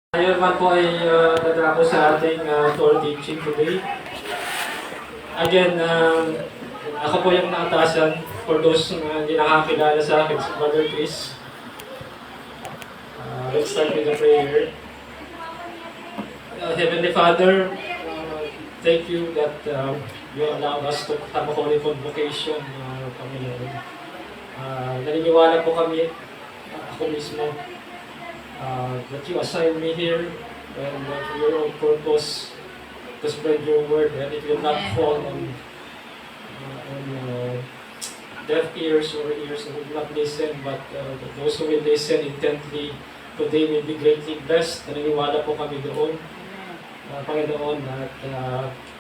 Tayo naman po ay dadako sa ating tour teaching today. Again, ako po yung naatasan for those na hindi nakakilala sa akin, si Brother Chris. Let's start with a prayer. Heavenly Father, thank you that you allow us to have a holy convocation, Panginoon. Naniniwala po kami, ako mismo, that you assign me here and for your own purpose to spread your word, and it will not fall on deaf ears or ears that will not listen, but those who will listen intently today will be greatly blessed. Naniniwala po kami doon, Panginoon, at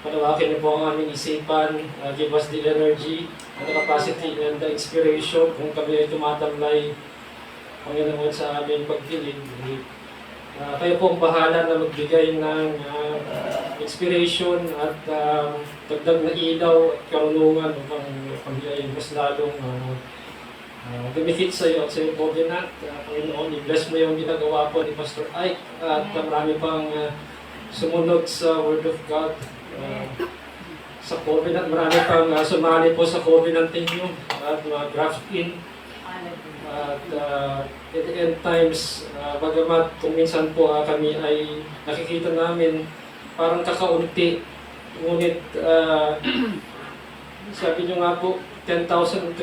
panawakin niyo po ang aming isipan, give us the energy and the capacity and the inspiration kung kami ay tumatamlay, Panginoon, sa aming pagdilig. Kayo po ang bahala na magbigay ng inspiration at dagdag na ilaw at karunungan upang kami ay mas lalong dumikit sa iyo at sa iyo po dinat. Panginoon, i-bless mo yung ginagawa po ni Pastor Ike at marami pang sumunod sa Word of God. Sa Covenant, marami pang sumali po sa Covenant ninyo at graft in. At at the end times, bagamat kung minsan po kami ay nakikita namin parang kakaunti, ngunit sabi nyo nga po, 10,300,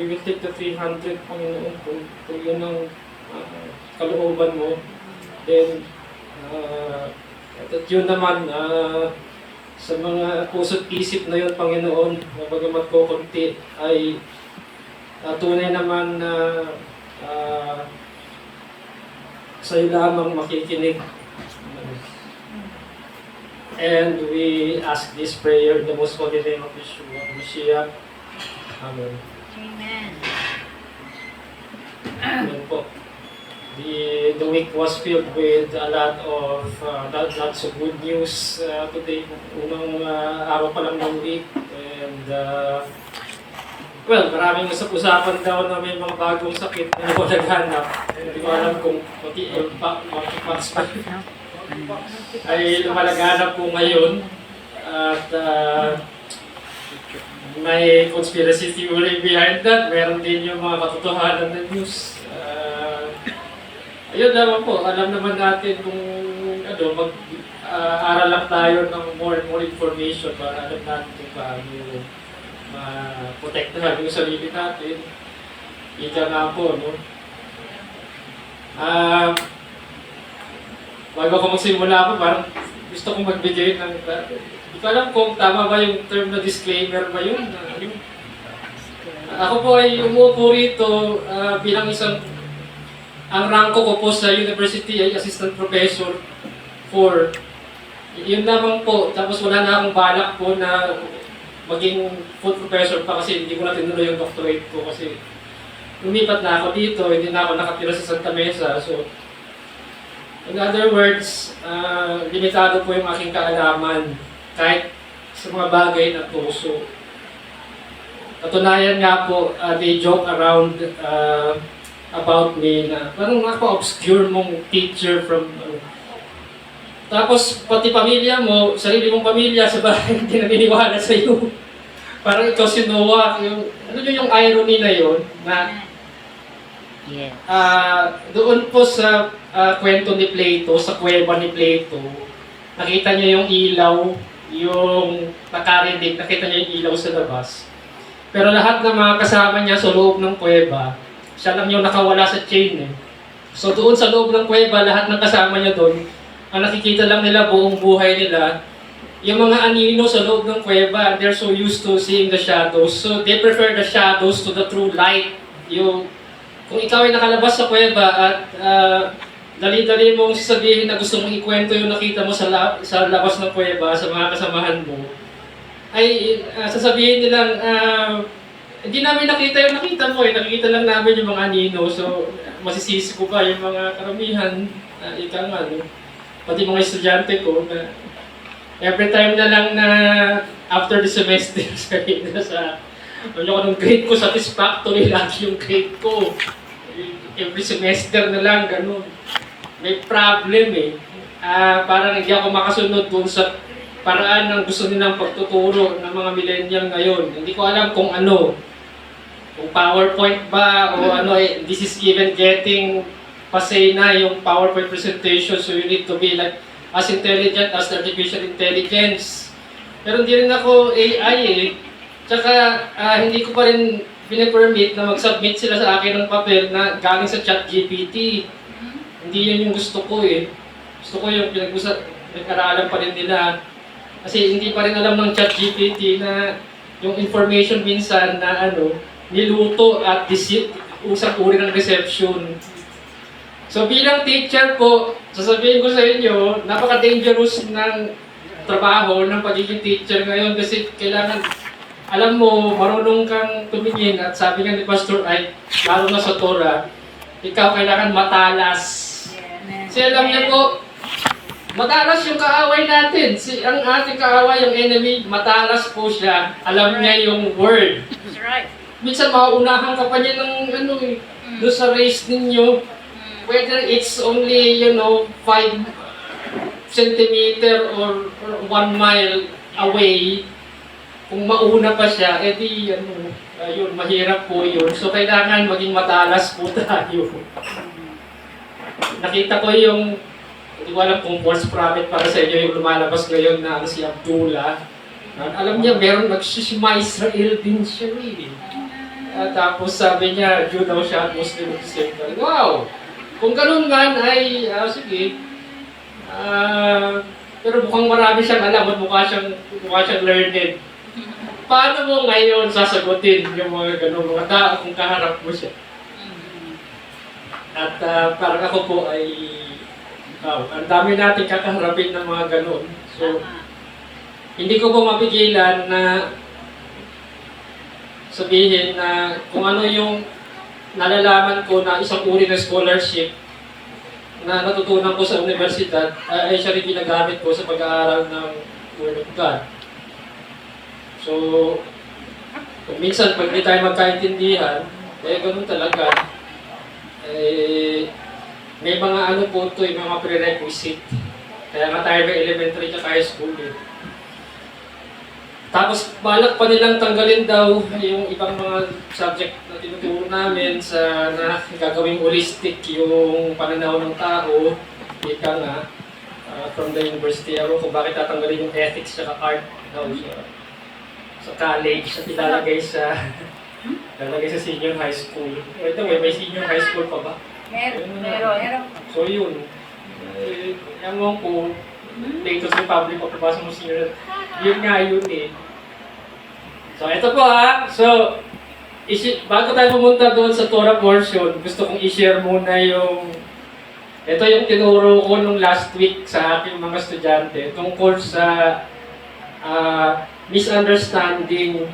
we will take the 300, Panginoon, kung yun ang kalooban mo. Then, at yun naman, sa mga puso't isip na yun, Panginoon, bagamat po konti, ay tunay naman na sa'yo lamang makikinig. And we ask this prayer in the most holy name of Yeshua, Mashiach. Amen. Amen. Amen po. The week was filled with a lot of lots of good news today. Unang araw pa lang ng week. And well, maraming usap-usapan daw na may mga bagong sakit na naghanap. Hindi ko alam kung monkeypox pa ay lumalaganap po ngayon. At may conspiracy theory behind that. Meron din yung mga katotohanan na news. Ayun naman po, alam naman natin kung mag-aral lang tayo ng more and more information para alam natin kung paano protektahan yung sarili natin. Ika nga po, no? Bago ako magsimula po, parang gusto kong magbigay ng... Hindi ko alam kung tama ba yung term na disclaimer ba yun. Ako po ay umupo rito bilang isang... Ang rangko ko po sa university ay assistant professor for... Yun lamang po, tapos wala na akong balak po na maging full professor pa kasi hindi ko na tinuloy yung doctorate ko kasi lumipat na ako dito, hindi na ako nakatira sa Santa Mesa. So, in other words, limitado po yung aking kaalaman kahit sa mga bagay na tuso. Katunayan nga po, they joke around about me na parang obscure mong teacher from tapos, pati pamilya mo, sarili mong pamilya sa bahay, hindi naniniwala sa iyo. Parang ikaw si Noah, yung irony na yun, na doon po sa kwento ni Plato, sa kuweba ni Plato, nakita niyo yung ilaw, yung nakarinig, nakita niyo yung ilaw sa labas. Pero lahat ng mga kasama niya sa loob ng kuweba, siya lang yung nakawala sa chain. So doon sa loob ng kuweba, lahat ng kasama niya doon, ang nakikita lang nila buong buhay nila, yung mga anino sa loob ng kuweba, they're so used to seeing the shadows. So they prefer the shadows to the true light. Kung ikaw ay nakalabas sa kuweba at dali-dali mong sasabihin na gusto mong ikwento yung nakita mo sa labas ng kuweba, sa mga kasamahan mo, ay sasabihin nilang, hindi namin nakita yung nakita mo, nakikita lang namin yung mga anino. So masisisi ko pa yung mga karamihan, ika nga, no? Pati mga estudyante ko na every time na lang na after the semester sabi na sa ng grade ko satisfactory lagi yung grade ko. Every semester na lang, ganun. may problem eh. Parang hindi ako makasunod dun sa paraan ng gusto nilang pagtuturo ng mga millennial ngayon. Hindi ko alam kung ano. Kung PowerPoint ba o ano eh, this is even getting pasay na yung PowerPoint presentation, so you need to be like as intelligent as artificial intelligence. Pero hindi rin ako AI eh. Tsaka hindi ko pa rin pinipermit na mag-submit sila sa akin ng papel na galing sa ChatGPT. Hindi yun yung gusto ko eh. Gusto ko yung pinag-aralan pa rin nila. Kasi hindi pa rin alam ng ChatGPT na yung information minsan na niluto at usang uri ng reception. So bilang teacher po, sasabihin ko sa inyo, napaka-dangerous ng trabaho ng pagiging teacher ngayon kasi kailangan, alam mo, marunong kang tumingin at sabi nga ni Pastor Ay, lalo na sa Torah, ikaw kailangan matalas. Kasi alam niyo po, matalas yung kaaway natin. Ang ating kaaway, yung enemy, matalas po siya. Alam niya yung word. That's right. Minsan mauunahan ka pa niya ng doon sa race ninyo. Whether it's only, 5 centimeter or 1 mile away, kung mauna pa siya, edi ayun, mahirap po yun. So kailangan maging matalas po tayo. Nakita ko yung, hindi ko alam kung false prophet para sa inyo yung lumalabas ngayon na si Abdullah. Alam niya, meron Israel din siya eh. Tapos sabi niya, Jew daw siya at Muslim at the same time. Wow! Kung ganun man ay, sige. Pero mukhang marami siyang alam at mukha siyang learned. Paano mo ngayon sasagutin yung mga ganun mga tao kung kaharap mo siya? At parang ako po ay, ang dami natin kakaharapin ng mga ganun. So, hindi ko po mapigilan na sabihin na kung ano yung nalalaman ko na isang uri ng scholarship na natutunan ko sa universidad ay siya rin ginagamit ko sa pag-aaral ng Word of God. So, kung minsan pag hindi tayo magkaintindihan, ganun talaga. May mga po ito, yung mga prerequisite. Kaya nga tayo may elementary at high school eh. Tapos balak pa nilang tanggalin daw yung ibang mga subject na tinuturo namin na gagawing holistic yung pananaw ng tao. Ika nga, from the university, ako kung bakit tatanggalin yung ethics at art daw sa college at ilalagay sa senior high school. Ito may senior high school pa ba? Meron. So yun, ewan ko, latest Republic of the mo senior, yun nga yun eh. So ito po so bago tayo pumunta doon sa Torah portion, gusto kong i-share muna ito yung tinuro ko nung last week sa aking mga estudyante tungkol sa misunderstanding.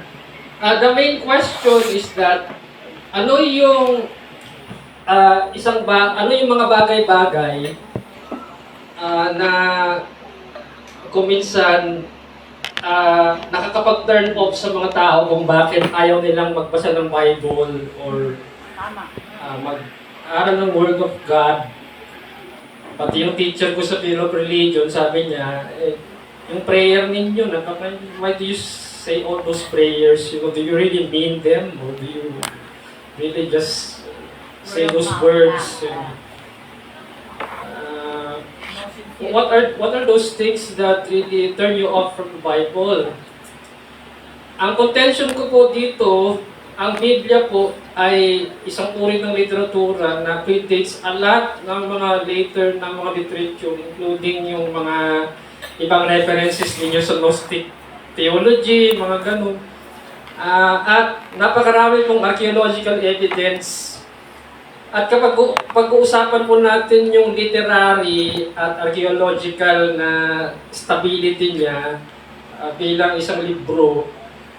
The main question is that ano yung mga bagay-bagay na kung minsan nakakapag-turn off sa mga tao kung bakit ayaw nilang magbasa ng Bible or mag-aral ng Word of God. Pati yung teacher ko sa Field of Religion, sabi niya, yung prayer ninyo, why do you say all those prayers? Do you really mean them? Or do you really just say those words? What are those things that really turn you off from the Bible? Ang contention ko po dito, ang Biblia po ay isang uri ng literatura na predates a lot ng mga later ng mga literature, including yung mga ibang references ninyo sa Gnostic theology, mga ganun. At napakarami pong archaeological evidence. At kapag pag-uusapan po natin yung literary at archaeological na stability niya bilang isang libro,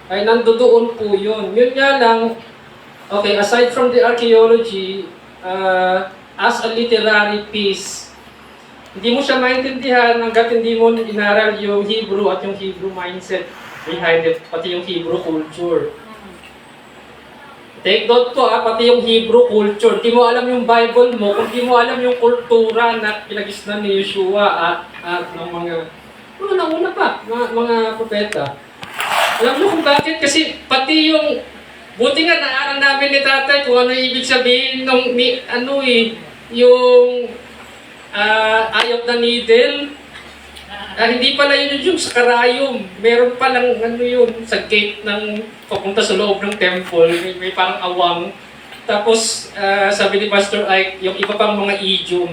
ay nandoon po yun. Yun nga lang, okay, aside from the archaeology, as a literary piece, hindi mo siya maintindihan hanggat hindi mo inaral yung Hebrew at yung Hebrew mindset behind it, pati yung Hebrew culture. Take note po pati yung Hebrew culture. Di mo alam yung Bible mo, kung di mo alam yung kultura na pinagisnan ni Yeshua at ng mga, una pa, mga propeta. Alam mo kung bakit? Kasi pati yung, buti nga naaral namin ni tatay kung ano ibig sabihin ng, yung eye of the needle. Hindi pala yun yung sa karayom. Meron palang yun, sa gate ng papunta sa loob ng temple, may parang awang. Tapos sabi ni Pastor Ike, yung iba pang mga idiom.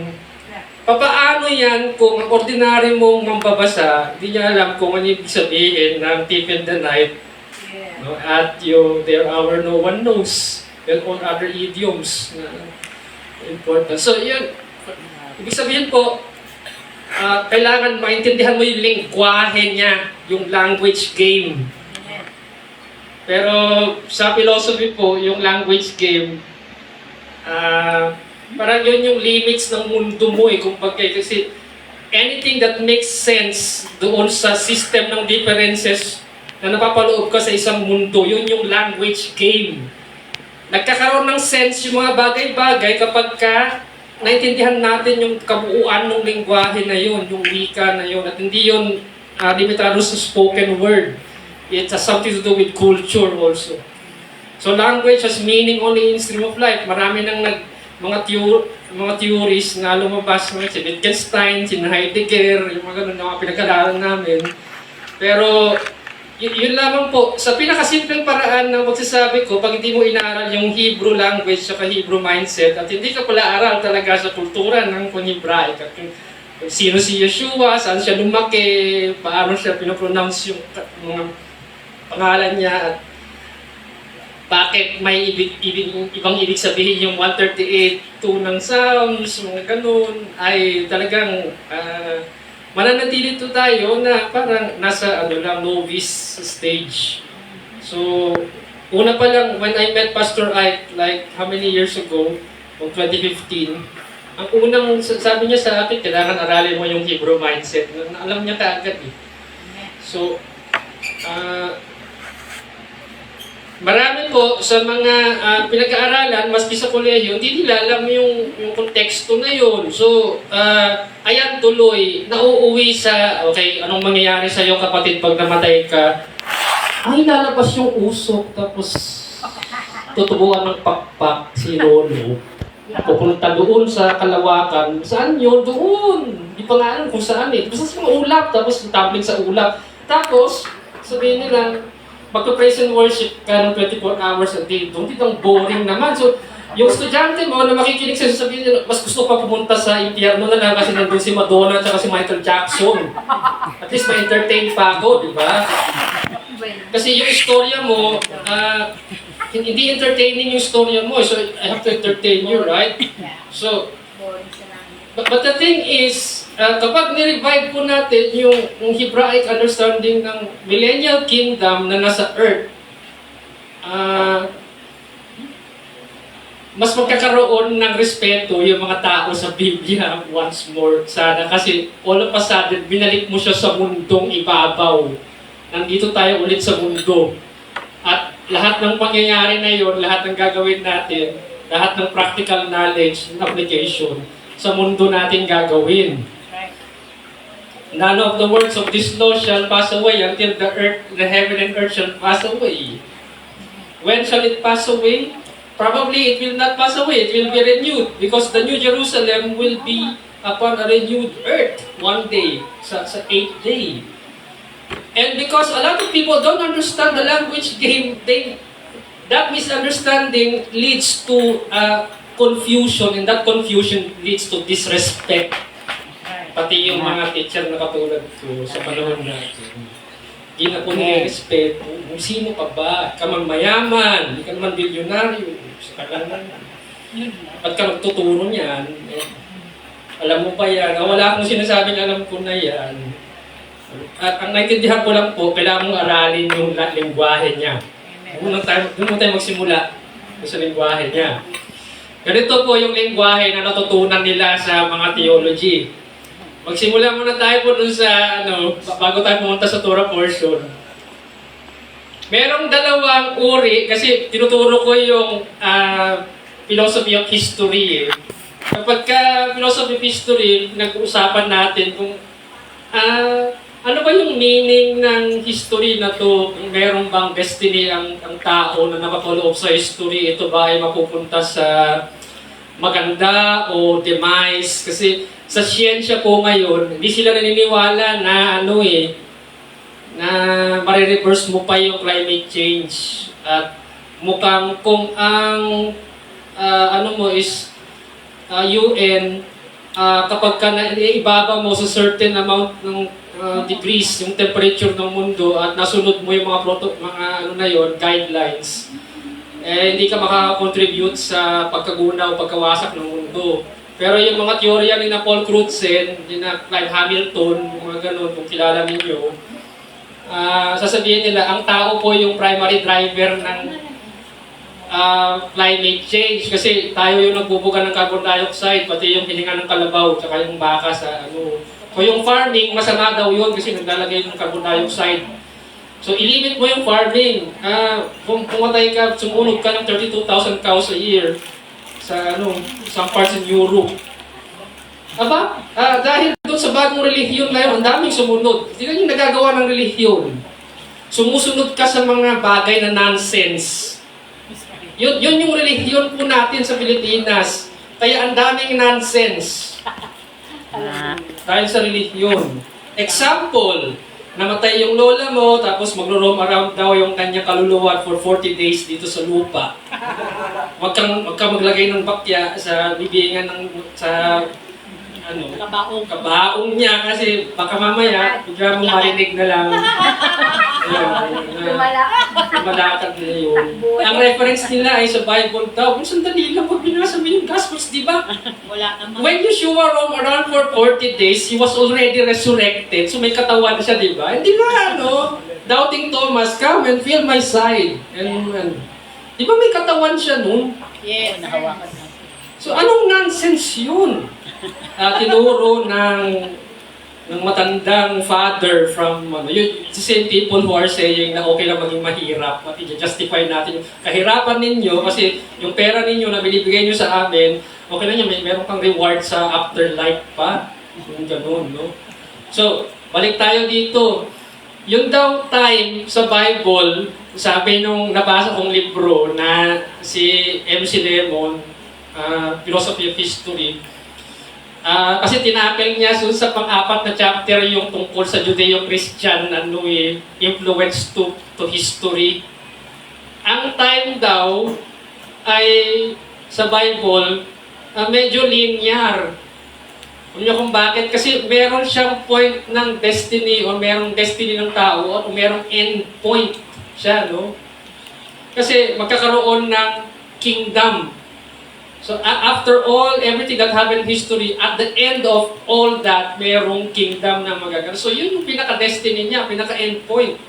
Papaano yan kung ang ordinary mong mambabasa, hindi niya alam kung ano ibig sabihin ng thief in the night, no? At yung their hour no one knows, and all other idioms na important. So yun, ibig sabihin po, kailangan maintindihan mo yung lingwahe niya, yung language game. Pero sa philosophy po, yung language game, parang yun yung limits ng mundo mo kumbaga. Kasi anything that makes sense doon sa system ng differences na napapaloob ka sa isang mundo, yun yung language game. Nagkakaroon ng sense yung mga bagay-bagay kapag naintindihan natin yung kabuuan ng lingwahe na yun, yung wika na yun, at hindi yun limitado sa spoken word. It has something to do with culture also. So language has meaning only in stream of life. Marami nang mga theories na lumabas, si Wittgenstein, si Heidegger, yung mga ganun na mga pinag-aralan namin. Pero yun lamang po, sa pinakasimpleng paraan ng magsasabi ko, pag hindi mo inaaral yung Hebrew language at Hebrew mindset, at hindi ka pala aral talaga sa kultura ng Hebraic, at sino si Yeshua, saan siya lumaki, paano siya pinopronounce yung mga pangalan niya, at bakit may ibang ibig sabihin yung 138.2 ng Psalms, mga ganun, ay talagang mananatili to tayo na parang nasa novice stage. So, una pa lang, when I met Pastor Ike, like how many years ago, noong 2015, ang unang sabi niya sa akin, kailangan aralin mo yung Hebrew mindset. Alam niya kaagad eh. So, marami po sa mga pinag-aaralan, maski sa kolehiyo, hindi nila alam yung konteksto na yun. So, ayan tuloy, nauuwi sa, okay, anong mangyayari sa'yo kapatid pag namatay ka? Ay, lalabas yung usok, tapos tutubuan ng pakpak si Lolo. Pupunta doon sa Kalawakan. Saan yun? Doon! Di pa nga alam kung saan eh. Basta sa ulap, tapos tabling sa ulap. Tapos, sabihin nila, magpa-praise and worship ka ng 24 hours a day, doon ditang boring naman. So, yung estudyante mo na makikinig sa'yo, sabihin nila, mas gusto pa pumunta sa impyerno na lang kasi nandun si Madonna at si Michael Jackson. At least ma-entertain pa ako, di ba? Kasi yung istorya mo, hindi entertaining yung istorya mo, so I have to entertain you, right? So, but the thing is, kapag ni-revive po natin yung Hebraic understanding ng millennial kingdom na nasa earth, mas magkakaroon ng respeto yung mga tao sa Biblia once more. Sana kasi all of a sudden, binalik mo siya sa mundong ibabaw. Nandito tayo ulit sa mundo. At lahat ng pangyayari na yun, lahat ng gagawin natin, lahat ng practical knowledge and application, sa mundo natin gagawin. None of the words of this law shall pass away until the heaven and earth shall pass away. When shall it pass away? Probably it will not pass away. It will be renewed because the New Jerusalem will be upon a renewed earth one day, sa 8th day. And because a lot of people don't understand the language game, that misunderstanding leads to confusion, and that confusion leads to disrespect. Pati yung mga teacher na katulad ko sa panahon natin, hindi na po nire-respeto. Sino ka ba? Ka man mayaman, hindi ka naman bilyonaryo, sa kalanan. Ba't ka magtuturo niyan? Alam mo pa yan? Wala akong sinasabing alam ko na yan. At ang naintindihan ko lang po, kailangan mong aralin yung lingwahe niya. Doon mo tayo magsimula sa lingwahe niya. Ganito po yung lingwahe na natutunan nila sa mga theology. Magsimula muna tayo po dun sa, bago tayo pumunta sa Torah portion. Merong dalawang uri, kasi tinuturo ko yung philosophy of history. Kapag philosophy of history, nag-uusapan natin kung ano ba yung meaning ng history na to? Meron bang destiny ang tao na nakapaloob sa history? Ito ba ay mapupunta sa maganda o demise? Kasi sa siyensya po ngayon, hindi sila naniniwala na na marireverse mo pa yung climate change. At mukhang kung ang UN, kapag ka ibaba mo sa certain amount ng degrees yung temperature ng mundo at nasunod mo yung mga guidelines, hindi ka makaka-contribute sa pagkaguna o pagkawasak ng mundo. Pero yung mga teorya ni na Paul Crutzen, ni na Clive Hamilton, mga ganun, kung kilala ninyo, sasabihin nila, ang tao po yung primary driver ng climate change kasi tayo yung nagbubuga ng carbon dioxide, pati yung hininga ng kalabaw, tsaka yung baka sa So yung farming, masama daw yun kasi naglalagay ng carbon dioxide. So ilimit mo yung farming. Kung pumatay ka, sumunod ka ng 32,000 cows a year sa some parts in Europe. Dahil doon sa bagong relihiyon ngayon, ang daming sumunod. Hindi na yung nagagawa ng relihiyon. Sumusunod ka sa mga bagay na nonsense. Yun yung relihiyon po natin sa Pilipinas. Kaya ang daming nonsense. Dahil sa relihiyon. Example, namatay yung lola mo, tapos magro-roam around daw yung kanyang kaluluwa for 40 days dito sa lupa. Huwag kang maglagay ng bakya sa bibingan sa kabaong niya kasi baka mamaya bigla mo marinig na lang. Lumalakad na yun. Ang reference nila ay sa Bible daw. Kung sandali lang pag binasa mo yung Gospels, di ba? Wala naman. When Yeshua roamed around for 40 days, he was already resurrected. So may katawan siya, di ba? Hindi ba Doubting Thomas, come and feel my side. Di ba may katawan siya nun? Yes. Nahawakan na. So anong nonsense yun? Tinuro ng matandang father from the same people who are saying na okay lang maging mahirap at i-justify natin yung kahirapan ninyo kasi yung pera ninyo na binibigay nyo sa amin, okay lang yun, meron kang reward sa afterlife pa. Yung ganun, no? So, balik tayo dito. Yung daw time sa Bible, sabi nung nabasa kong libro na si MC Lemon, Philosophy of History, kasi tinapel niya sa pang-apat na chapter yung tungkol sa Judeo-Christian influence to history. Ang time daw ay sa Bible medyo linear. Alam niyo kung bakit? Kasi meron siyang point ng destiny o merong destiny ng tao o merong end point siya, no? Kasi magkakaroon ng kingdom. So after all, everything that happened in history, at the end of all that, merong kingdom na magagawa. So yun yung pinaka-destiny niya, pinaka-end point.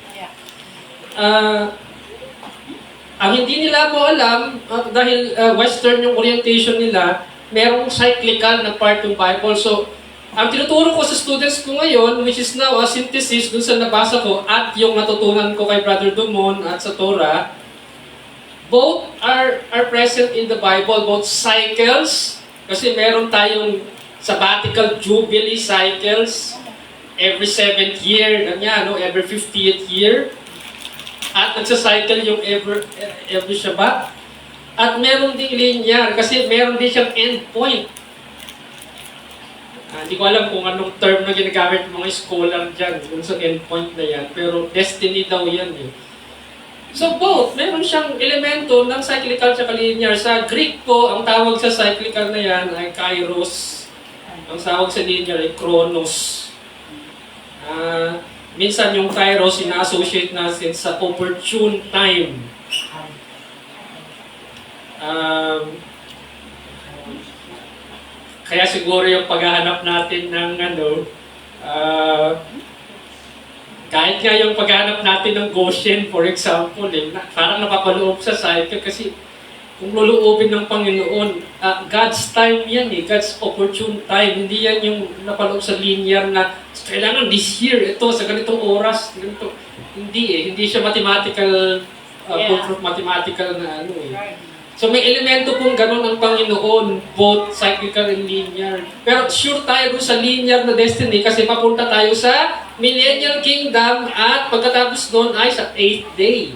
Ang hindi nila mo alam, dahil Western yung orientation nila, merong cyclical na part ng Bible. So, ang tinuturo ko sa students ko ngayon, which is now a synthesis dun sa nabasa ko at yung natutunan ko kay Brother Dumon at sa Torah, both are present in the Bible, both cycles, kasi meron tayong sabbatical jubilee cycles every 7th year, every 50th year. At nagsacycle yung every Shabbat. At meron ding linear, kasi meron din siyang end point. Hindi ko alam kung anong term na ginagamit ng mga scholar dyan, dun sa end point na yan, pero destiny daw yan eh. So both, meron siyang elemento ng cyclical at linear. Sa Greek po, ang tawag sa cyclical na yan ay kairos. Ang tawag sa linear ay chronos. Minsan yung kairos, ina-associate natin sa opportune time. Kaya siguro yung paghahanap natin ng kahit nga yung paghanap natin ng Goshen, for example, parang napapaloob sa cycle kasi kung luluubin ng Panginoon, God's time yan eh, God's opportune time. Hindi yan yung napaloob sa linear na kailangan this year, ito, sa ganitong oras, ganito. Hindi eh, hindi siya mathematical, foolproof mathematical na ano eh. So may elemento pong ganun ang Panginoon, both cyclical and linear. Pero sure tayo dun sa linear na destiny kasi papunta tayo sa millennial kingdom at pagkatapos doon ay sa 8th day.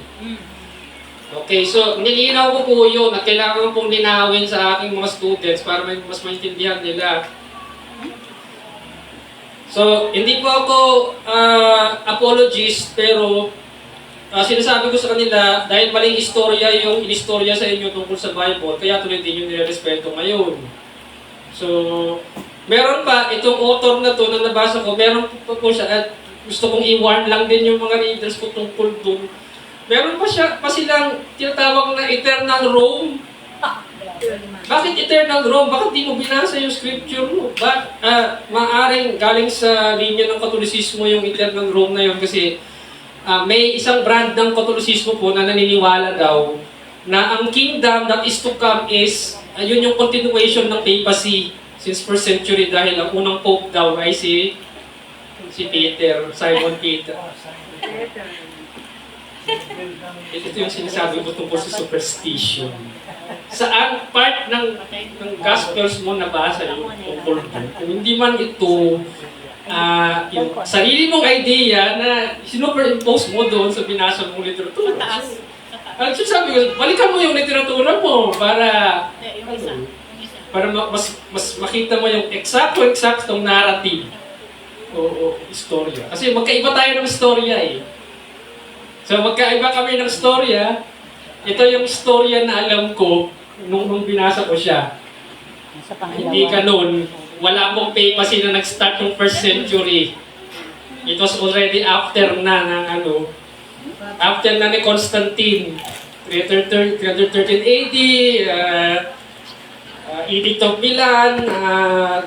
Okay, so nilinaw ko po yun at kailangan pong linawin sa aking mga students para mas maintindihan nila. So, hindi po ako apologist, pero sinasabi ko sa kanila, dahil maling istorya yung inistorya sa inyo tungkol sa Bible, kaya tuloy din yung nirerespeto ngayon. So, meron pa, itong author na to na nabasa ko, meron po siya, at gusto kong i-warn lang din yung mga readers ko tungkol dun. Meron pa silang tinatawag na eternal Rome. Bakit eternal Rome? Bakit di mo binasa yung scripture mo? Maaring galing sa linya ng Katolisismo yung eternal Rome na yun kasi may isang brand ng Katolisismo po na naniniwala daw na ang kingdom that is to come is yun yung continuation ng papacy since 1st century dahil ang unang pope daw ay si Peter, Simon Peter. Ito yung sinasabi ko tungkol sa superstition. Saan part ng Gospels mo nabasa yung tungkol doon? Kung hindi man ito, yung sarili mong idea na sinuperimpose mo doon sa binasa mong literatura. So, sabi ko, balikan mo yung literatura mo para mas makita mo yung eksaktong narrative o istorya. Kasi magkaiba tayo ng istorya eh. So magkaiba kami ng storya. Ito yung storya na alam ko nung binasa ko siya. Hindi ganun. Wala mong papacy na nag-start yung 1st century. It was already after na ng after na ni Constantine. 313 AD, Edict of Milan,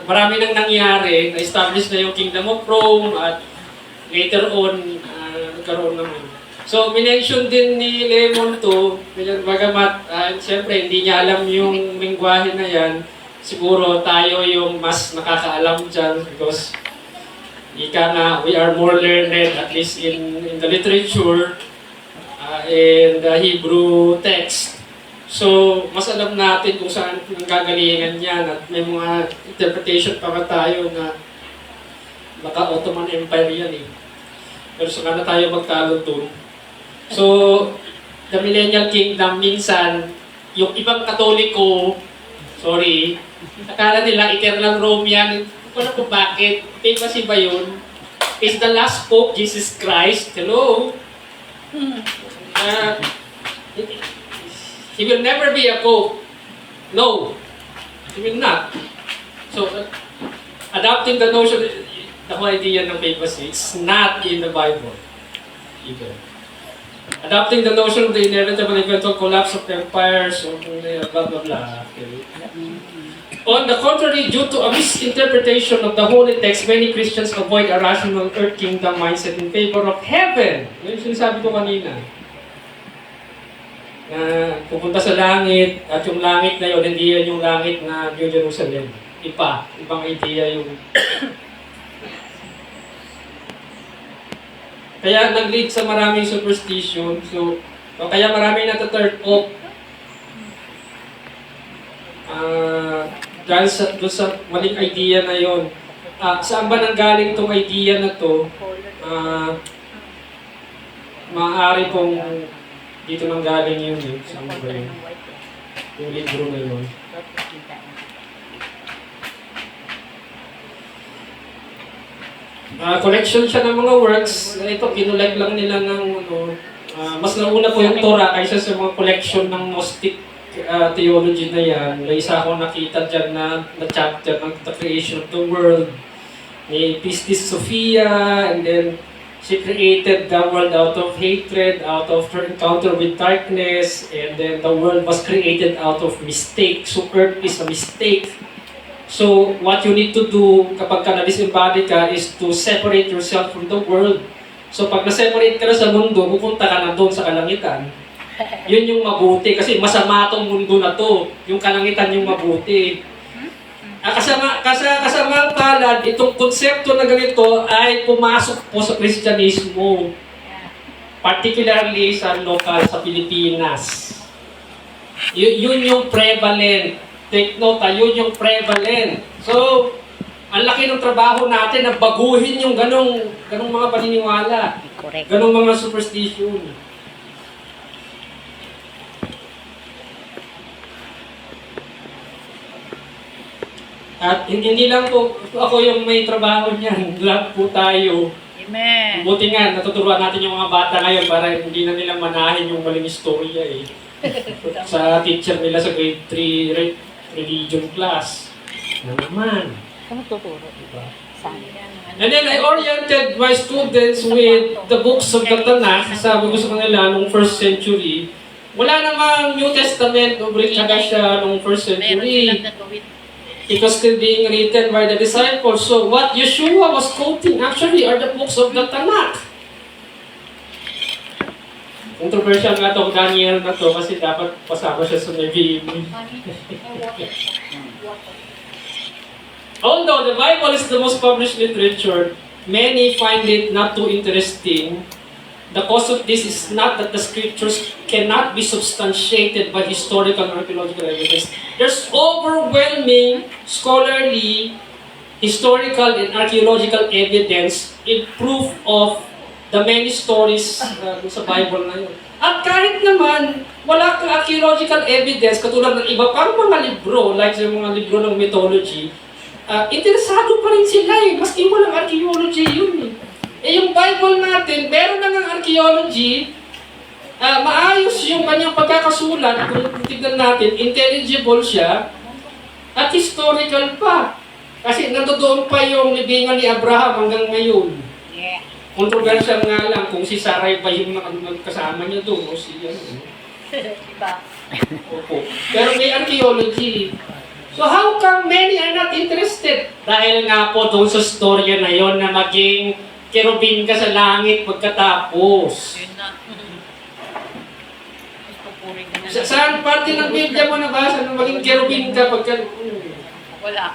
marami nang nangyari. Na-establish na yung Kingdom of Rome at later on, nagkaroon naman. So, minention din ni Lemon to, bagamat, siyempre, hindi niya alam yung lingwahe na yan. Siguro tayo yung mas nakakaalam dyan because ika nga, we are more learned, at least in the literature, in the Hebrew text. So, mas alam natin kung saan ang gagalingan yan at may mga interpretation pa tayo na baka Ottoman Empire yan eh. Pero saka na tayo magtalo dun. So, the Millennial Kingdom, minsan, yung ibang Katoliko, akala nila eternal Rome yan. Hindi ko alam kung bakit. Papacy ba yun? Is the last Pope Jesus Christ? Hello? He will never be a Pope. No. He will not. So, adopting the notion, the whole idea ng papacy, it's not in the Bible. Either. Adopting the notion of the inevitable eventual collapse of empires, or blah blah blah. Okay. On the contrary, due to a misinterpretation of the holy text, many Christians avoid a rational earth kingdom mindset in favor of heaven. Yun yung sinasabi ko kanina. Na pupunta sa langit, at yung langit na yun, hindi yan yung langit na New Jerusalem. Ibang idea yung... Kaya nag-lead sa maraming superstition. So, kaya maraming nata-turn off. Dahil sa maling idea na yon. Saan ba nanggaling tong idea na to? Maaari pong dito nanggaling yun eh. Saan ba yun? Yung libro na yun. Collection siya ng mga works. Ito, kinulek lang nila ng mas nauna po yung Torah kaysa sa mga collection ng Gnostic theology na yan. May isa akong nakita dyan na chapter ng the creation of the world. Ni Pistis Sophia, and then she created the world out of hatred, out of her encounter with darkness, and then the world was created out of mistake. So earth is a mistake. So, what you need to do kapag ka na-disembodied ka is to separate yourself from the world. So, pag na-separate ka na sa mundo, pupunta ka na doon sa kalangitan. Yun yung mabuti. Kasi masama tong mundo na to. Yung kalangitan yung mabuti. Kasama palad, itong konsepto na ganito ay pumasok po sa Kristyanismo. Particularly sa local, sa Pilipinas. Yun yung prevalent. Take note, yun yung prevalent. So, ang laki ng trabaho natin na baguhin yung ganong mga paniniwala. Correct. Ganong mga superstition. At hindi lang po ako yung may trabaho niyan. Lahat po tayo. Amen. Buti nga, natuturuan natin yung mga bata ngayon para hindi na nila manahin yung maling istorya eh. Sa teacher nila sa grade 3 religion class. Na naman. Ano tuturo? Diba? Saan? And then I oriented my students with the books of the Tanakh. Sabi ko sa kanila nung first century, wala namang New Testament o Britaga siya nung first Meron century. silang gagawin. It was still being written by the disciples. So what Yeshua was quoting actually are the books of the Tanakh. Controversial nga itong Daniel na to kasi dapat pasama siya sa Nevi'im. Although the Bible is the most published literature, many find it not too interesting. The cause of this is not that the scriptures cannot be substantiated by historical and archaeological evidence. There's overwhelming scholarly, historical, and archaeological evidence in proof of the many stories sa Bible na yun. At kahit naman, wala kang archaeological evidence, katulad ng iba pang mga libro, like sa mga libro ng mythology, interesado pa rin sila eh, maski walang archaeology yun eh. Eh yung Bible natin, meron na ng archaeology, maayos yung kanyang pagkakasulat, kung tignan natin, intelligible siya, at historical pa. Kasi nandoon pa yung libingan ni Abraham hanggang ngayon. Yeah. Controversial nga lang kung si Sarai pa yung kasama niya doon o si Diba? Opo. Pero may archaeology. So how come many are not interested? Dahil nga po doon sa storya na yon na maging kerubin ka sa langit pagkatapos. Yun na. Pupuri ka na. Saan parte ng Biblia mo nabasa na maging kerubin ka pagka... Wala.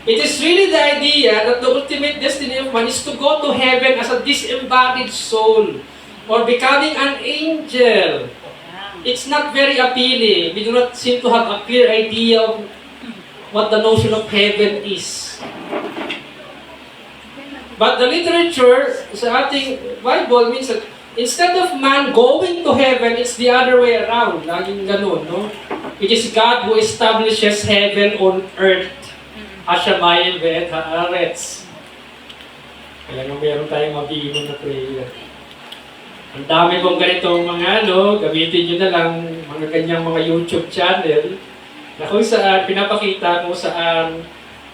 It is really the idea that the ultimate destiny of man is to go to heaven as a disembodied soul or becoming an angel. It's not very appealing. We do not seem to have a clear idea of what the notion of heaven is. But the literature sa ating Bible means that instead of man going to heaven, it's the other way around. Laging ganun, no? It is God who establishes heaven on earth. Hashamayim ve'et haaretz. Kaya nga meron tayong mabihon na prayer. Ang dami kong ganitong mga gamitin nyo na lang mga ganyang mga YouTube channel na kung saan pinapakita kung saan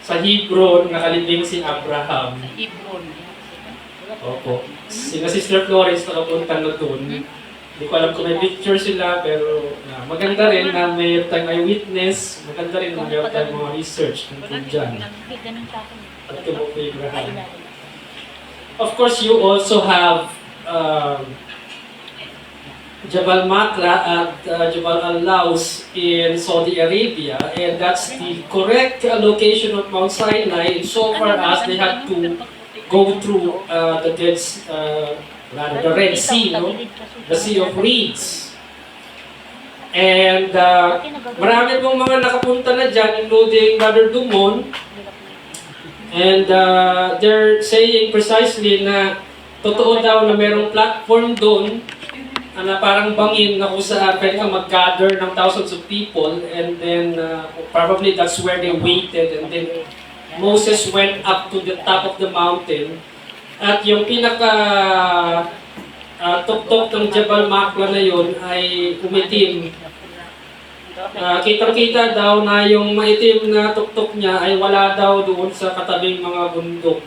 sa Hebron nakalibing si Abraham. Sa Hebron. Opo. Sina Sister Florence nakapunta na doon. Hindi ko alam kung may picture sila, pero maganda rin na may tayong eyewitness. Maganda rin na may tayong mga research tungkol dyan. At kung Abraham. Of course, you also have Jabal Makra at Jabal Al-Laus in Saudi Arabia, and that's the correct location of Mount Sinai insofar as they had to go through the Red Sea, no? The Sea of Reeds. And marami pong mga nakapunta na dyan, including Brother Dumon, and they're saying precisely na totoo daw na merong platform doon na parang bangin na kung saan pwede kang mag-gather ng thousands of people, and then probably that's where they waited, and then Moses went up to the top of the mountain, at yung pinaka tuktok ng Jabal Makla na yun ay umitim. Kitang-kita daw na yung maitim na tuktok niya ay wala daw doon sa katabing mga bundok.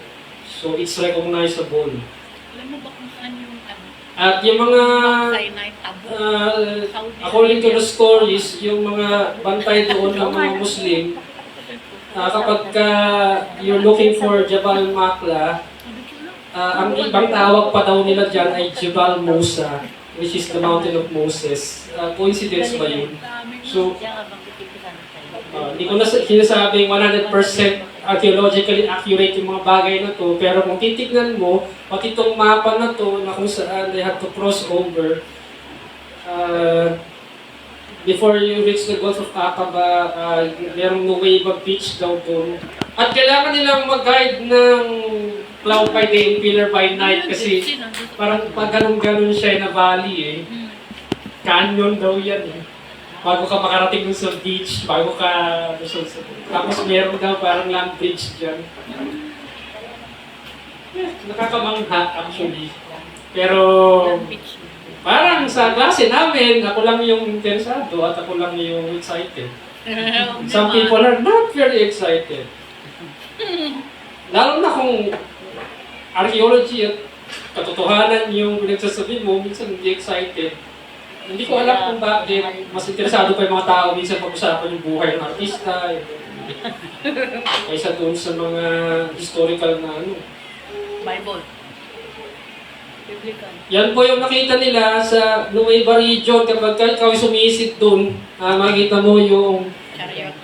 So it's recognizable. Alam mo ba kung saan yung At yung mga, Sinai Tabo? according to the stories, yung mga bantay doon ng mga Muslim, kapag you're looking for Jabal Makla, ang ibang tawag pa daw nila dyan ay Jabal Musa. which is the mountain of Moses. Coincidence ba yun? So, hindi ko na sinasabing 100% archaeologically accurate yung mga bagay na to, pero kung titignan mo, pati itong mapa na to, na kung saan they have to cross over, before you reach the Gulf of Aqaba, merong Nuweiba Beach daw doon. At kailangan nilang mag-guide ng cloud by day and pillar by night kasi parang pag ganun-ganun siya na valley eh. Canyon daw yan eh. Bago ka makarating dun sa beach, bago ka... Tapos meron daw parang land bridge dyan. Nakakamangha actually. Pero parang sa klase namin, ako lang yung interesado at ako lang yung excited. Some people are not very excited. Lalo na kung archaeology at katotohanan yung pinagsasabi mo, minsan hindi excited. Hindi ko alam kung bakit mas interesado pa yung mga tao minsan pag-usapan yung buhay ng artista, kaysa doon sa mga historical na ano. Bible. Biblical. Yan po yung nakita nila sa Nueva region kapag ikaw sumisid doon, makikita mo yung Chariot.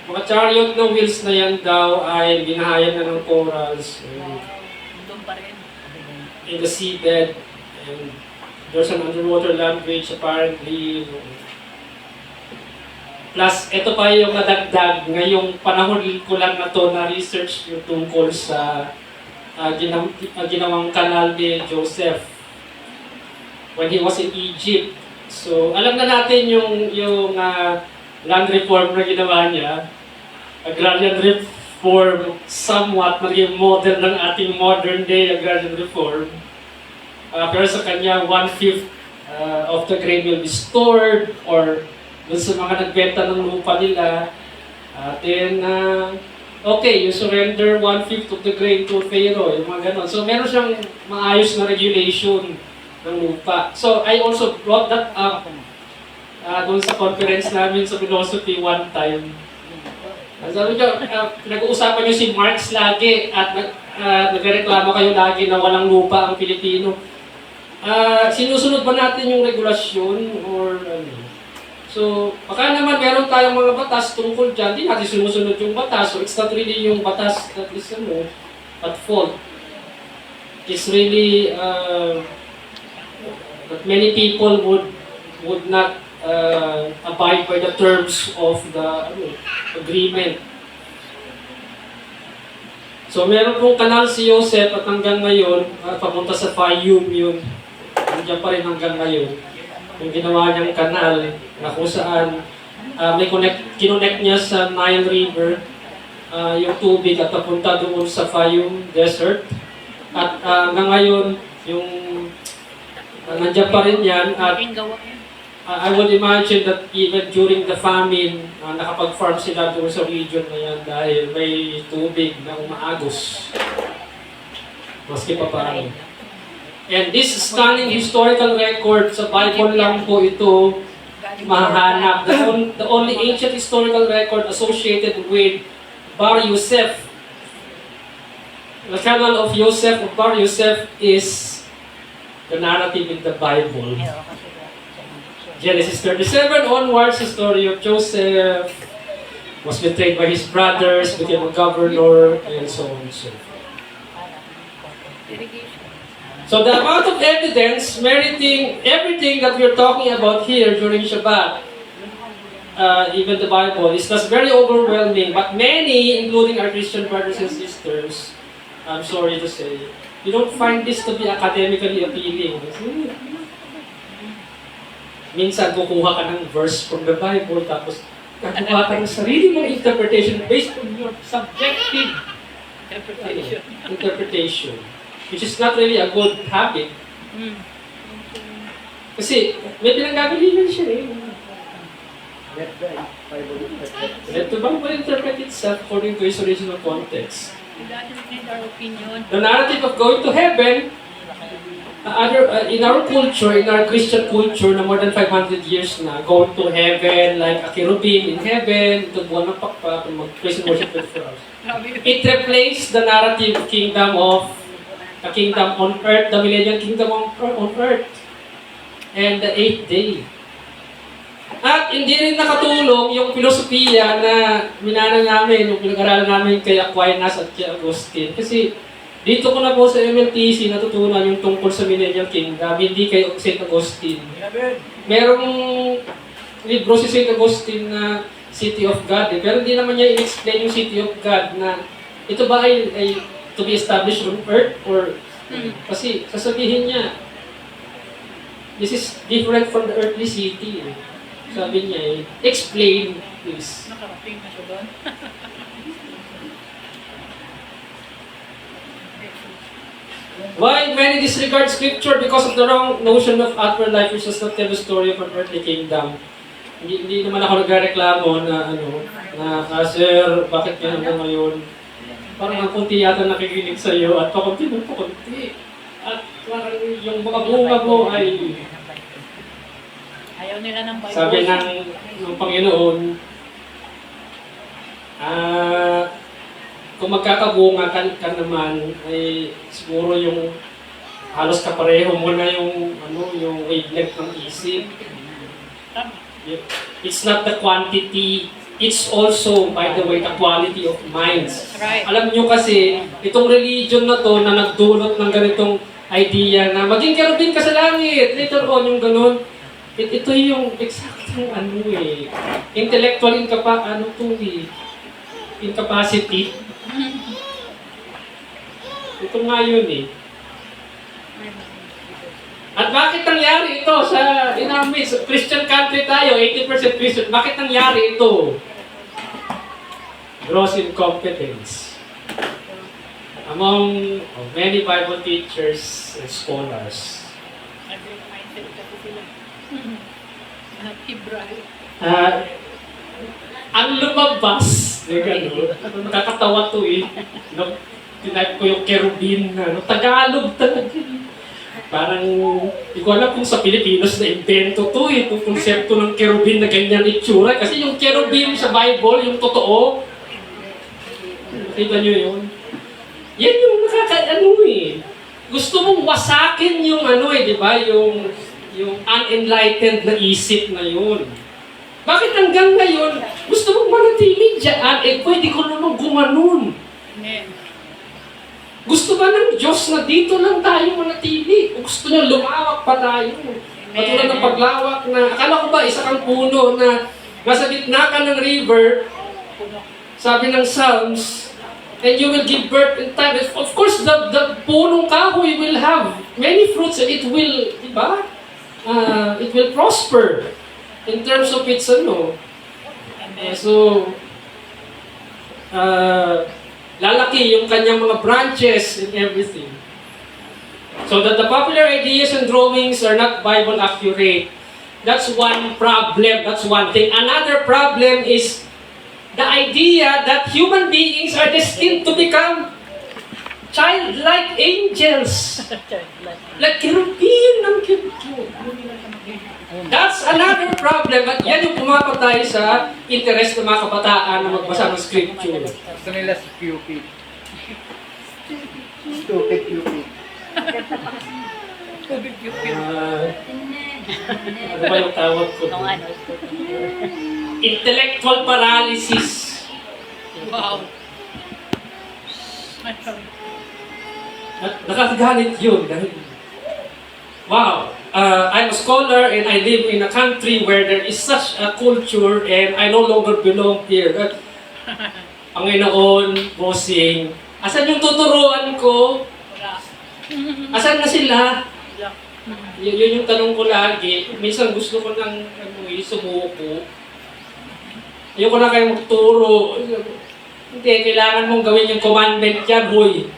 mga chariot na wheels na yan daw ay binahayan na ng corals Doon pa rin. in the seabed. And there's an underwater land bridge apparently. Plus, ito pa yung nadagdag. Ngayong panahon ko lang na to na research yung tungkol sa ginawang kanal ni Joseph when he was in Egypt. So, alam na natin yung land reform na ginawa niya. Agrarian reform, somewhat naging model ng ating modern day agrarian reform. Pero sa kanya, 1/5 of the grain will be stored or dun sa mga nagbenta ng lupa nila. Then, okay, you surrender 1/5 of the grain to Pharaoh, yung mga ganon. So, meron siyang maayos na regulation ng lupa. So, I also brought that up doon sa conference namin sa philosophy one time. Sabi ko, pinag-uusapan niyo si Marx lagi at nagreklamo kayo lagi na walang lupa ang Pilipino. Sinusunod ba natin yung regulasyon or ano? So, baka naman meron tayong mga batas tungkol dyan, di natin sinusunod yung batas. So, it's not really yung batas that is at fault. It's really that many people would not abide by the terms of the agreement. So, meron pong kanal si Joseph at hanggang ngayon, papunta sa Fayum yun. Nandiyan pa rin hanggang ngayon. Yung ginawa niyang kanal na kung saan may kinonect niya sa Nile River yung tubig at papunta doon sa Fayum Desert. At hanggang ngayon, yung nandiyan pa rin yan. At I would imagine that even during the famine, nakapag-farm sila doon sa region na yan dahil may tubig na umaagos. Maski pa paano. And this stunning historical record sa Bible lang po ito mahanap. The only ancient historical record associated with Bar Yosef, the canal of Joseph of Bar Yosef, is the narrative in the Bible. Genesis 37 onwards, the story of Joseph was betrayed by his brothers, became a governor, and so on and so forth. So the amount of evidence meriting everything that we're talking about here during Shabbat, even the Bible, is just very overwhelming. But many, including our Christian brothers and sisters, I'm sorry to say, you don't find this to be academically appealing. Minsan kukuha ka ng verse from the Bible, tapos kukuha ka ng sarili mong interpretation based on your subjective interpretation. Which is not really a good habit. Kasi may pinanggagalingan siya eh. Let the Bible interpret itself according to its original context. The narrative of going to heaven, in our culture, in our Christian culture na more than 500 years na, going to heaven like a cherubim in heaven, ito buwan ng pakpak, mag-praise and worship 24 hours. It replaced the narrative kingdom of the kingdom on earth, the millennial kingdom on earth. and the eighth day. At hindi rin nakatulong yung filosofiya na minana namin, yung pinag-aralan namin kay Aquinas at kay Agustin. Kasi dito ko na po sa MLTC natutunan yung tungkol sa Millennial Kingdom, hindi kay St. Augustine. Merong libro si St. Augustine na City of God, pero hindi naman niya i-explain yung City of God na ito ba ay to be established on earth or kasi sasabihin niya this is different from the earthly city. Sabi niya, explain please. Nakarating na siya doon. Why many disregard scripture because of the wrong notion of afterlife which does not tell the story of an earthly kingdom. Hindi naman ako nagreklamo na sir, bakit yan hanggang ngayon? Parang ang kunti yata nakikinig sa iyo at pakunti ng pakunti. At parang yung mga bunga mo ay Ayaw nila ng Bible. sabi ng Panginoon, kung magkakabunga ka naman, ay siguro yung halos kapareho mo na yung wavelength ng isip. It's not the quantity, it's also, by the way, the quality of minds. Right. Alam nyo kasi, itong religion na to na nagdulot ng ganitong idea na maging kerubin ka sa langit, later on yung ganun, ito yung exactong intellectual incapacity. Ito nga yun At bakit nangyari ito sa Christian country tayo, 80% Christian, bakit nangyari ito? Gross incompetence among many Bible teachers and scholars. Mindset kasi sila. Not Hebraic. Ang lumabas, nakakatawa to nung tinype ko yung kerubin Tagalog talaga. Parang, hindi ko alam kung sa Pilipinas na invento to itong konsepto ng kerubin na ganyan itsura. Kasi yung kerubin sa Bible, yung totoo, nakita nyo yun? Yan yung gusto mong wasakin yung di ba? Yung unenlightened na isip na yun. Bakit hanggang ngayon, gusto mong manatili dyan? Pwede ko naman gumanon. Amen. Gusto ba ng Diyos na dito lang tayo manatili? O gusto niya lumawak pa tayo? Katulad ng paglawak na, akala ko ba isa kang puno na nasa gitna ka ng river, sabi ng Psalms, and you will give birth in time. Of course, the punong kahoy will have many fruits and it will, di ba? It will prosper in terms of its lalaki yung kanyang mga branches and everything. So that the popular ideas and drawings are not Bible accurate. That's one problem. That's one thing. Another problem is the idea that human beings are destined to become childlike angels. Like kerubin ng cute. That's another problem. At yan yung pumapatay sa interest ng mga kabataan na magbasa ng scripture. Gusto nila si Cupid. Stupid Cupid. Tubig Cupid. Ano ba yung tawag ko? Intellectual paralysis. Wow. Nakagalit yun dahil, wow, I'm a scholar and I live in a country where there is such a culture and I no longer belong here. Panginoon, bossing, asan yung tuturuan ko? Asan na sila? Yun yung tanong ko lagi. Minsan gusto ko nang sumuko. Ayoko na kayo magturo. Hindi, kailangan mong gawin yung commandment yan, boy.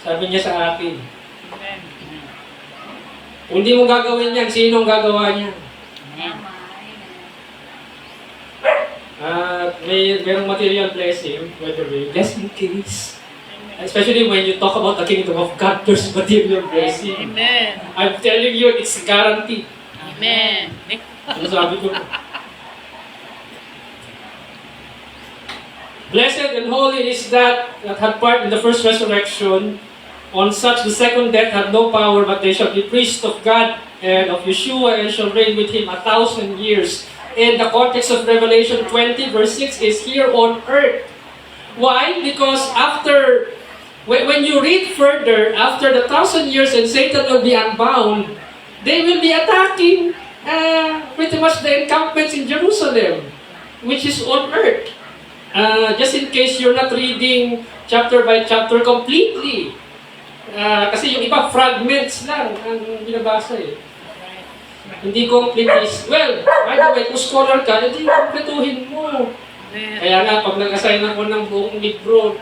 Sabi niya sa akin. Kung hindi mo gagawin yan, sinong gagawa niya? Merong material blessing, whether we bless in case. Especially when you talk about the kingdom of God, there's material blessing. Amen. I'm telling you, it's guaranteed. Amen. Ano sabi ko? Blessed and holy is that had part in the first resurrection. On such the second death had no power, but they shall be priests of God and of Yeshua, and shall reign with him 1,000 years. And the context of Revelation 20 verse 6 is here on earth. Why? Because after, when you read further, after the 1,000 years and Satan will be unbound, they will be attacking pretty much the encampments in Jerusalem, which is on earth. Just in case you're not reading chapter by chapter completely. Kasi yung iba fragments lang ang binabasa eh. Hindi complete is, well, by the way, kung scholar ka, hindi kompletuhin mo. Kaya nga, pag nag-assign ako ng buong libro,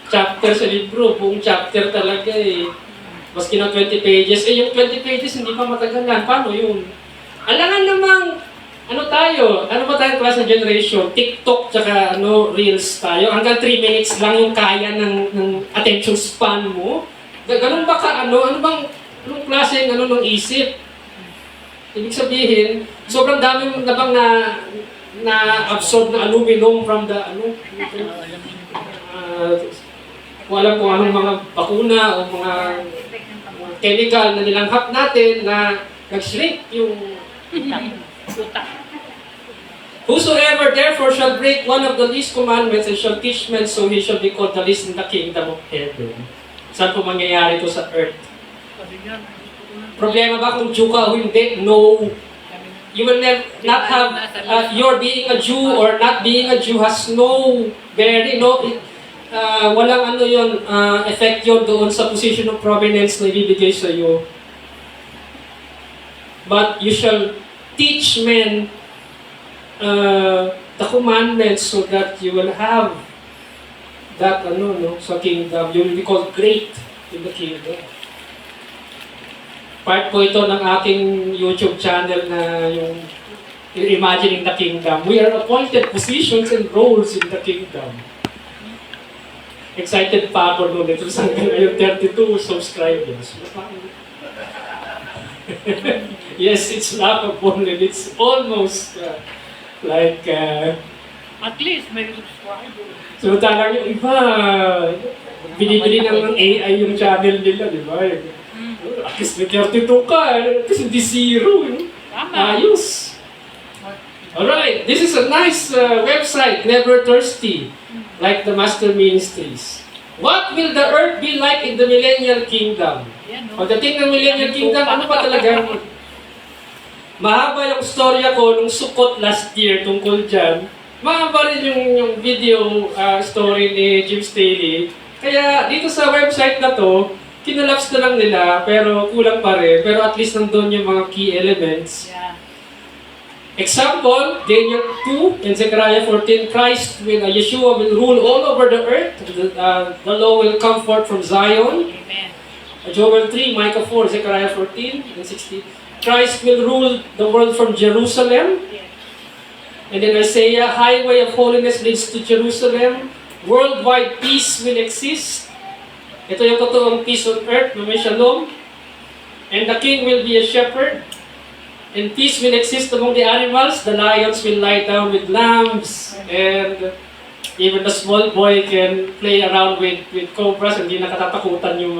chapter sa libro, buong chapter talaga eh. Maski na 20 pages, yung 20 pages hindi pa matagalan. Paano yun? Alangan namang, ano ba tayong class ng generation? TikTok tsaka Reels tayo. Hanggang 3 minutes lang yung kaya ng attention span mo. Ganun ba ka, ano bang, anong klase ng isip? Ibig sabihin, sobrang dami na bang na-absorb na aluminum from the, wala kung anong mga bakuna o mga chemical na nilanghap natin na nag-shrink yung Whosoever therefore shall break one of the least commandments and shall teach men, so he shall be called the least in the kingdom of heaven. Saan po mangyayari ito sa earth? Problema ba kung Jew ka o hindi? No. You will not have, your being a Jew or not being a Jew has no bearing, walang effect yun doon sa position of prominence na ibibigay sa iyo. But you shall teach men the commandments so that you will have that sa kingdom. You will be called great in the kingdom. Part po ito ng aking YouTube channel na yung Imagining the Kingdom. We are appointed positions and roles in the kingdom. Excited pa ako noon. Ito sa ngayon 32 subscribers. Yes, it's laughable and it's almost like at least may subscriber. so talagang yung iba binibili ng AI yung channel nila, di ba? At least may 32 ka, kasi hindi zero. Tama. Ayos. Alright, this is a nice website, Never Thirsty, like the Master Ministries. What will the earth be like in the Millennial Kingdom? Pagdating ng Millennial Kingdom, ano pa talaga? Mahaba yung storya ko nung Sukkot last year tungkol dyan. Mahaba rin yung video story ni Jim Staley. Kaya dito sa website na to, kinalaps na lang nila, pero kulang pa rin. Pero at least nandun yung mga key elements. Yeah. Example, Daniel 2 and Zechariah 14, Yeshua will rule all over the earth. The law will come forth from Zion. Amen. Joel 3, Micah 4, Zechariah 14 and 16. Christ will rule the world from Jerusalem. Yeah. And then Isaiah, highway of holiness leads to Jerusalem. Worldwide peace will exist. Ito yung totoong peace on earth, may shalom. And the king will be a shepherd. And peace will exist among the animals. The lions will lie down with lambs. And even the small boy can play around with cobras. Hindi nakatatakutan yung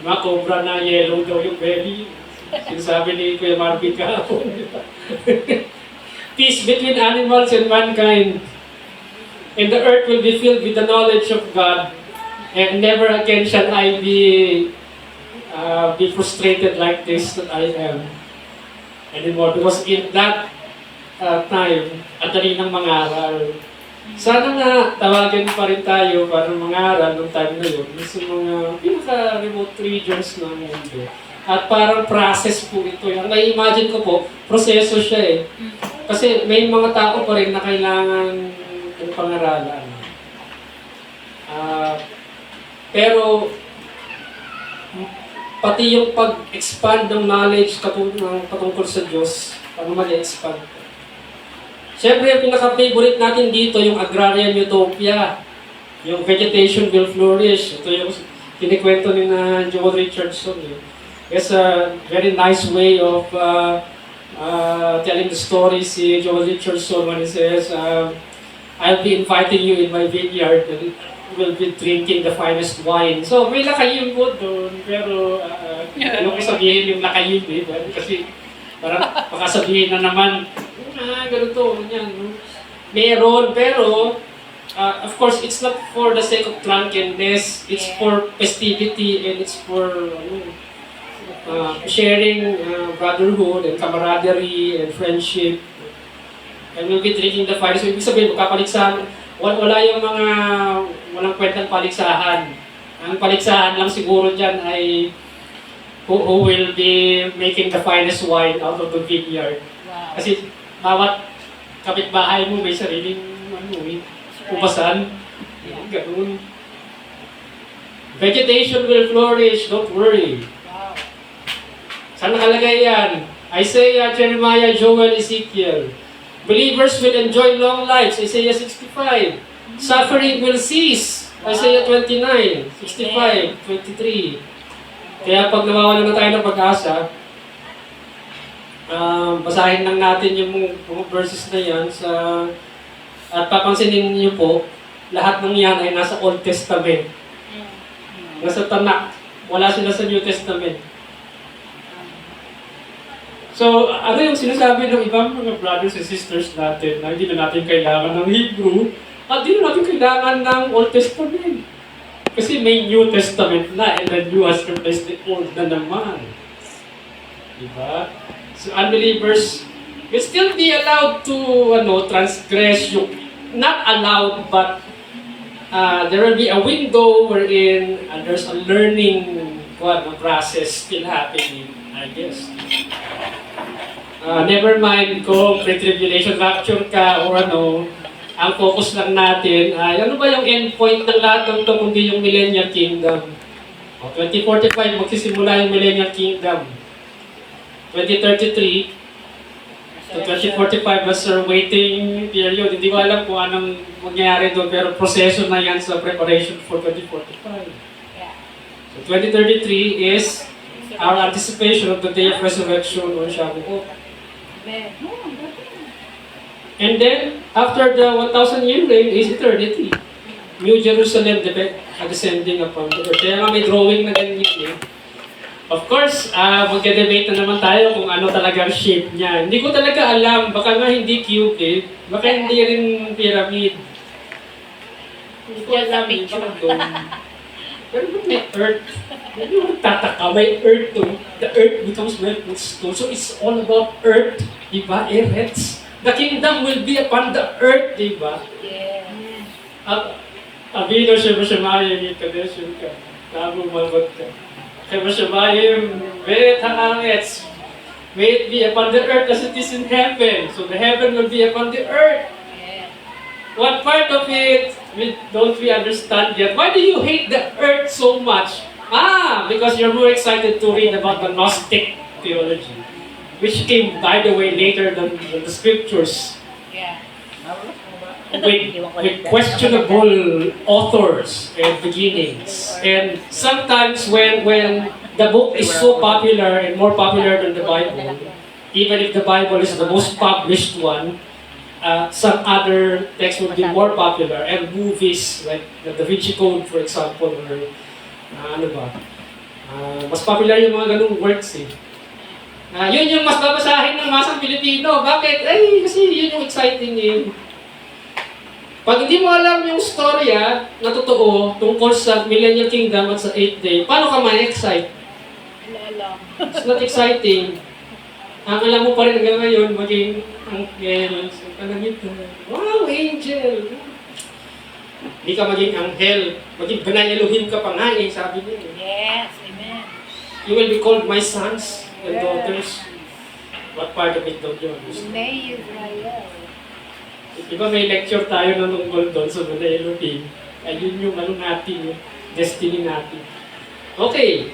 mga cobra na yellow daw yung belly. Sinasabi ni Kuya Marvin kahapon. Peace between animals and mankind. And the earth will be filled with the knowledge of God. And never again shall I be frustrated like this that I am anymore. Because in that time, ang dali ng mangaral. Sana nga tawagan pa rin tayo para mangaral noong time na yun sa mga pinaka-remote regions ng mundo. At parang process po ito. Ang na-imagine ko po, proseso siya eh. Kasi may mga tao pa rin na kailangan ng pangaralan. Pero pati yung pag-expand ng knowledge patungkol sa Diyos, paano mag-expand? Siyempre, yung pinaka-favorite natin dito, yung agrarian utopia. Yung vegetation will flourish. Ito yung kinikwento ni na Joel Richardson. It's a very nice way of telling the story si Joel Richardson when he says, I'll be inviting you in my vineyard. will be drinking the finest wine. So may lakayin po doon, pero yung sabihin yung lakayin, eh, kasi parang baka sabihin na naman, ganito, ganyan. No? Meron, pero of course, it's not for the sake of drunkenness, it's for festivity and it's for sharing brotherhood and camaraderie and friendship. And we'll be drinking the finest. So, ibig sabihin, magkapaligsahan. Wala yung mga walang kwentang paligsahan. Ang paligsahan lang siguro dyan ay who will be making the finest wine out of the vineyard. Wow. Kasi bawat kapitbahay mo may sariling ubasan. Ganun. Vegetation will flourish, don't worry. Wow. Saan nakalagay yan? Isaiah, Jeremiah, Joel, Ezekiel. Believers will enjoy long lives, Isaiah 65. Suffering will cease, Isaiah 29, 65, 23. Kaya pag nawawala na tayo ng pag-asa, basahin lang natin yung mga verses na yan at papansinin niyo po, lahat ng yan ay nasa Old Testament. Nasa Tanakh. Wala sila sa New Testament. So, ano yung sinasabi ng ibang mga brothers and sisters natin na hindi na natin kailangan ng Hebrew at hindi na natin kailangan ng Old Testament. Kasi may New Testament na and the New has replaced the Old na naman. Diba? So, unbelievers will still be allowed to transgress yung, not allowed, but there will be a window wherein there's a learning process still happening, I guess. Never mind kung pre-tribulation rapture ka or ang focus lang natin ay ano ba yung endpoint ng lahat ng ito kundi yung Millennial Kingdom. 2045 magsisimula yung Millennial Kingdom. 2033 to 2045 was our waiting period. Hindi ko alam kung anong mangyayari doon pero proseso na yan sa preparation for 2045. So 2033 is our anticipation of the day of resurrection on Shavuot. And then, after the 1,000-year reign is eternity. New Jerusalem descending upon the earth. Kaya nga may drawing na ganyan eh. Of course, magde-debate na naman tayo kung ano talaga ang shape niya. Hindi ko talaga alam. Baka nga hindi cube eh. Baka hindi rin pyramid. Hindi ko alam eh. Baka doon. Pero may earth. Hindi mo tataka, may earth to. The earth becomes my footstool. So it's all about earth. Diba? Eretz. The kingdom will be upon the earth. Diba? Yeah. Abino siya masyamayim, ikadesyon ka. Tabo malbot ka. Kaya masyamayim, bet hangangets. May it be upon the earth as it is in heaven. So the heaven will be upon the earth. Yeah. What part of it don't we understand yet? Why do you hate the earth so much? Because you're more excited to read about the Gnostic theology, which came, by the way, later than the scriptures, Yeah. with questionable authors and beginnings. And sometimes when the book is so popular and more popular than the Bible, even if the Bible is the most published one, some other texts will be more popular, and movies like the Da Vinci Code, for example, or mas popular yung mga ganung works eh. Yun yung mas babasahin ng masang Pilipino. Bakit? Kasi yun yung exciting eh. Pag hindi mo alam yung storya na totoo tungkol sa Millennial Kingdom at sa 8th day, paano ka ma-excite? Wala. It's not exciting. Ang alam mo pa rin hanggang ngayon, maging anghel. Wow, angel! Hindi ka maging anghel. Maging banay Elohim ka pa nga eh, sabi niya. Yes, amen. You will be called my sons and daughters. What part of it don't you understand? May Israel. Diba may lecture tayo na tungkol doon sa banay Elohim. Ayun yung natin, destiny natin. Okay,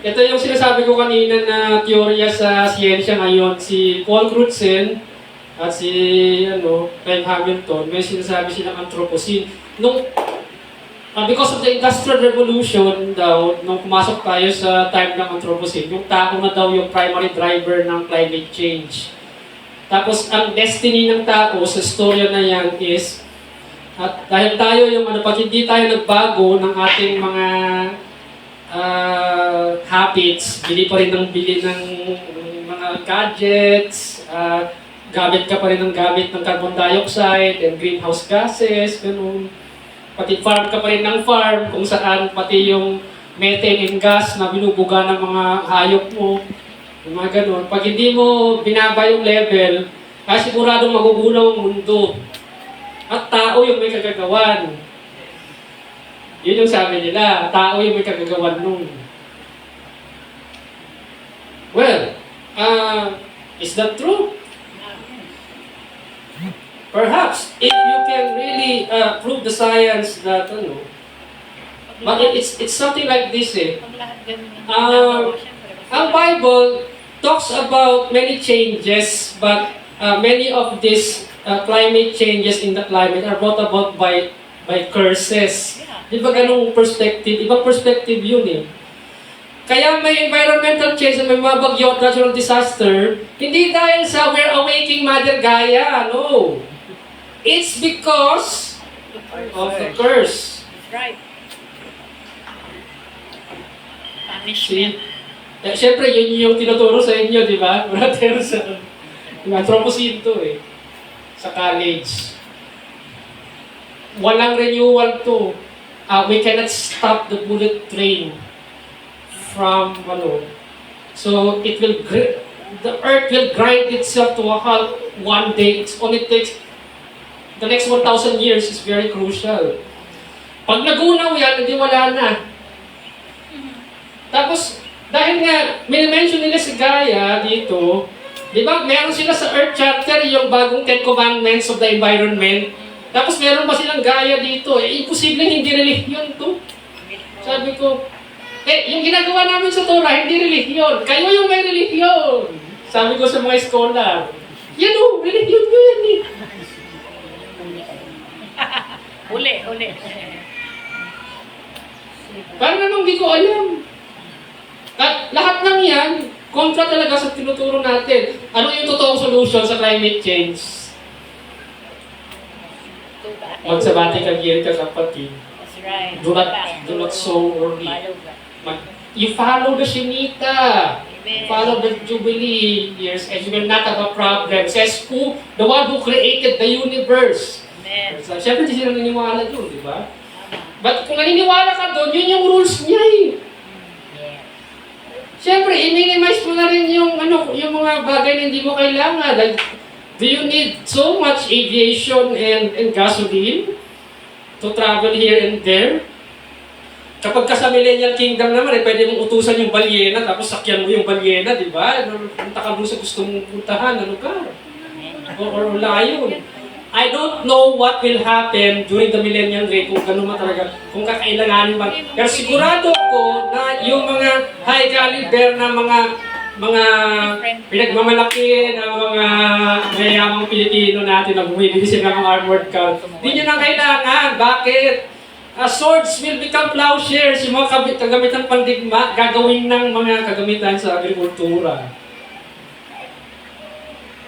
ito yung sinasabi ko kanina na teorya sa siyensya ngayon. Si Paul Crutzen at si Clive Hamilton, may sinasabi silang Anthropocene. Because of the Industrial Revolution daw, nung pumasok tayo sa time ng Anthropocene, yung tao na daw yung primary driver ng climate change. Tapos ang destiny ng tao sa storya na yan is At dahil tayo yung pag hindi tayo nagbago ng ating mga habits, bili pa rin ng bili ng mga gadgets, gamit ka pa rin ng gamit ng carbon dioxide and greenhouse gases, ganun. Pati farm ka pa rin ng farm kung saan pati yung methane and gas na binubuga ng mga hayop mo, yung mga ganun. Pag hindi mo binaba yung level, siguradong magugulaw ang mundo. At tao yung may kagagawan. Yun yung sabi nila, tao yung may kagagawan nun. Well, is that true? Perhaps, if you can really prove the science that, but it's something like this Pag lahat ganun ang syempre, Ang Bible talks about many changes, but many of these climate changes in the climate are brought about by curses. Di ba ganung perspective? Ibang perspective yun eh. Kaya may environmental change, may mga bagyo at natural disaster, hindi dahil sa we're awaking Mother Gaia, no. It's because of the curse. That's right. See? Punishment. Siyempre, yun yung tinuturo sa inyo, di ba? Brother, sa anthropocene to eh. Sa college. Walang renewal to. We cannot stop the bullet train from, so it will, the earth will grind itself to a halt one day. It only takes, the next 1,000 years is very crucial. Pag nagunaw yan, hindi wala na. Tapos, dahil nga, minimension nila si Gaia dito, di ba, meron sila sa Earth Charter yung bagong 10 Commandments of the Environment. Tapos meron pa silang Gaia dito. Imposible hindi relihiyon to. Sabi ko, yung ginagawa namin sa Torah, hindi relihiyon. Kayo yung may relihiyon. Sabi ko sa mga scholar, yan o, relihiyon nyo yan eh. Uli. Parang namang di ko alam. At lahat ng yan, kontra talaga sa tinuturo natin. Ano yung totoong solution sa climate change? Mag-sabbatical year ka, kapatid. That's right. Do not sow or reap. You follow the Shemitah. Amen. Follow the Jubilee years and you will not have a problem. Says who? The one who created the universe. Amen. So, siyempre, hindi sila naniniwala doon, di ba? Tama. But kung naniniwala ka doon, yun yung rules niya eh. Yeah. Siyempre, i-minimize mo na rin yung, yung mga bagay na hindi mo kailangan. Like, do you need so much aviation and gasoline to travel here and there? Kapag ka sa Millennial Kingdom naman, pwede mong utusan yung balyena, tapos sakyan mo yung balyena, di ba? Punta ka doon sa gusto mong puntahan na lugar. Or layon. I don't know what will happen during the millennial reign kung gano'n man talaga, kung kakailanganin man. Pero sigurado ko na yung mga high caliber na mga pinagmamalaki na mga mayamang Pilipino natin na bumibili sila ng armored car, hindi nyo na kailangan. Bakit? Swords will become plowshares. Yung mga kagamitan pandigma, gagawin ng mga kagamitan sa agrikultura.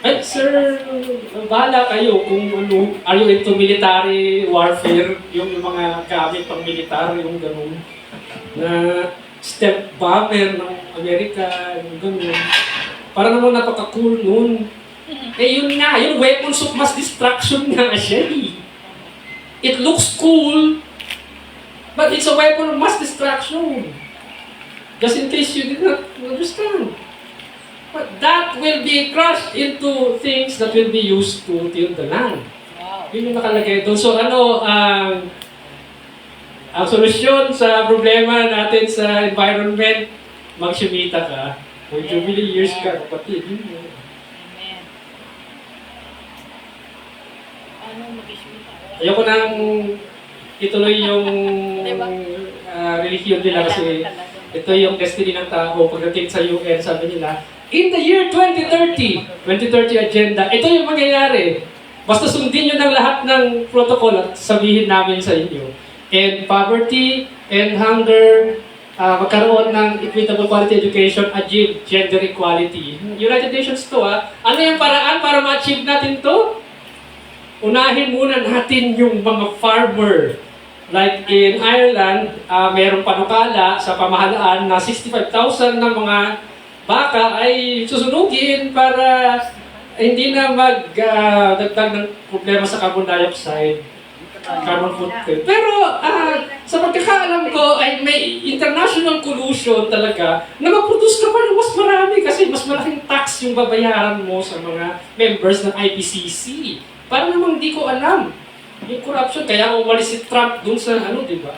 Ay, sir, bahala kayo kung are you into military warfare, yung mga gamit pang militar, yung gano'n, na stealth bomber ng Amerika, yung gano'n. Para naman napaka-cool nun. Yun nga, yung weapons of mass destruction nga siya eh. It looks cool, but it's a weapon of mass destruction. Just in case you did not understand. But that will be crushed into things that will be used to till the land. Wow. Yun yung nakalagay doon. So ang solusyon sa problema natin sa environment, mag-Shemitah ka. Kung Jubilee years ka, kapatid. Yun yun. Amen. Ano mag-ismita? Ayoko nang ituloy yung religion nila kasi ito yung destiny ng tao. Pagdating sa UN, sabi nila, in the year 2030 agenda, ito yung mangyayari. Basta sundin nyo ng lahat ng protocol at sabihin namin sa inyo. And poverty and hunger, magkaroon ng equitable quality education, achieve gender equality. United Nations to Ano yung paraan para ma-achieve natin to? unahin muna natin yung mga farmer. Like in Ireland, mayroong panukala sa pamahalaan na 65,000 na mga baka ay susunugin para hindi na magdagdag ng problema sa carbon dioxide, carbon footprint. Pero sa pagkakaalam ko ay may international collusion talaga na mag-produce ka pa ng mas marami kasi mas malaking tax yung babayaran mo sa mga members ng IPCC. Para namang di ko alam yung corruption. Kaya umalis si Trump dun sa di ba?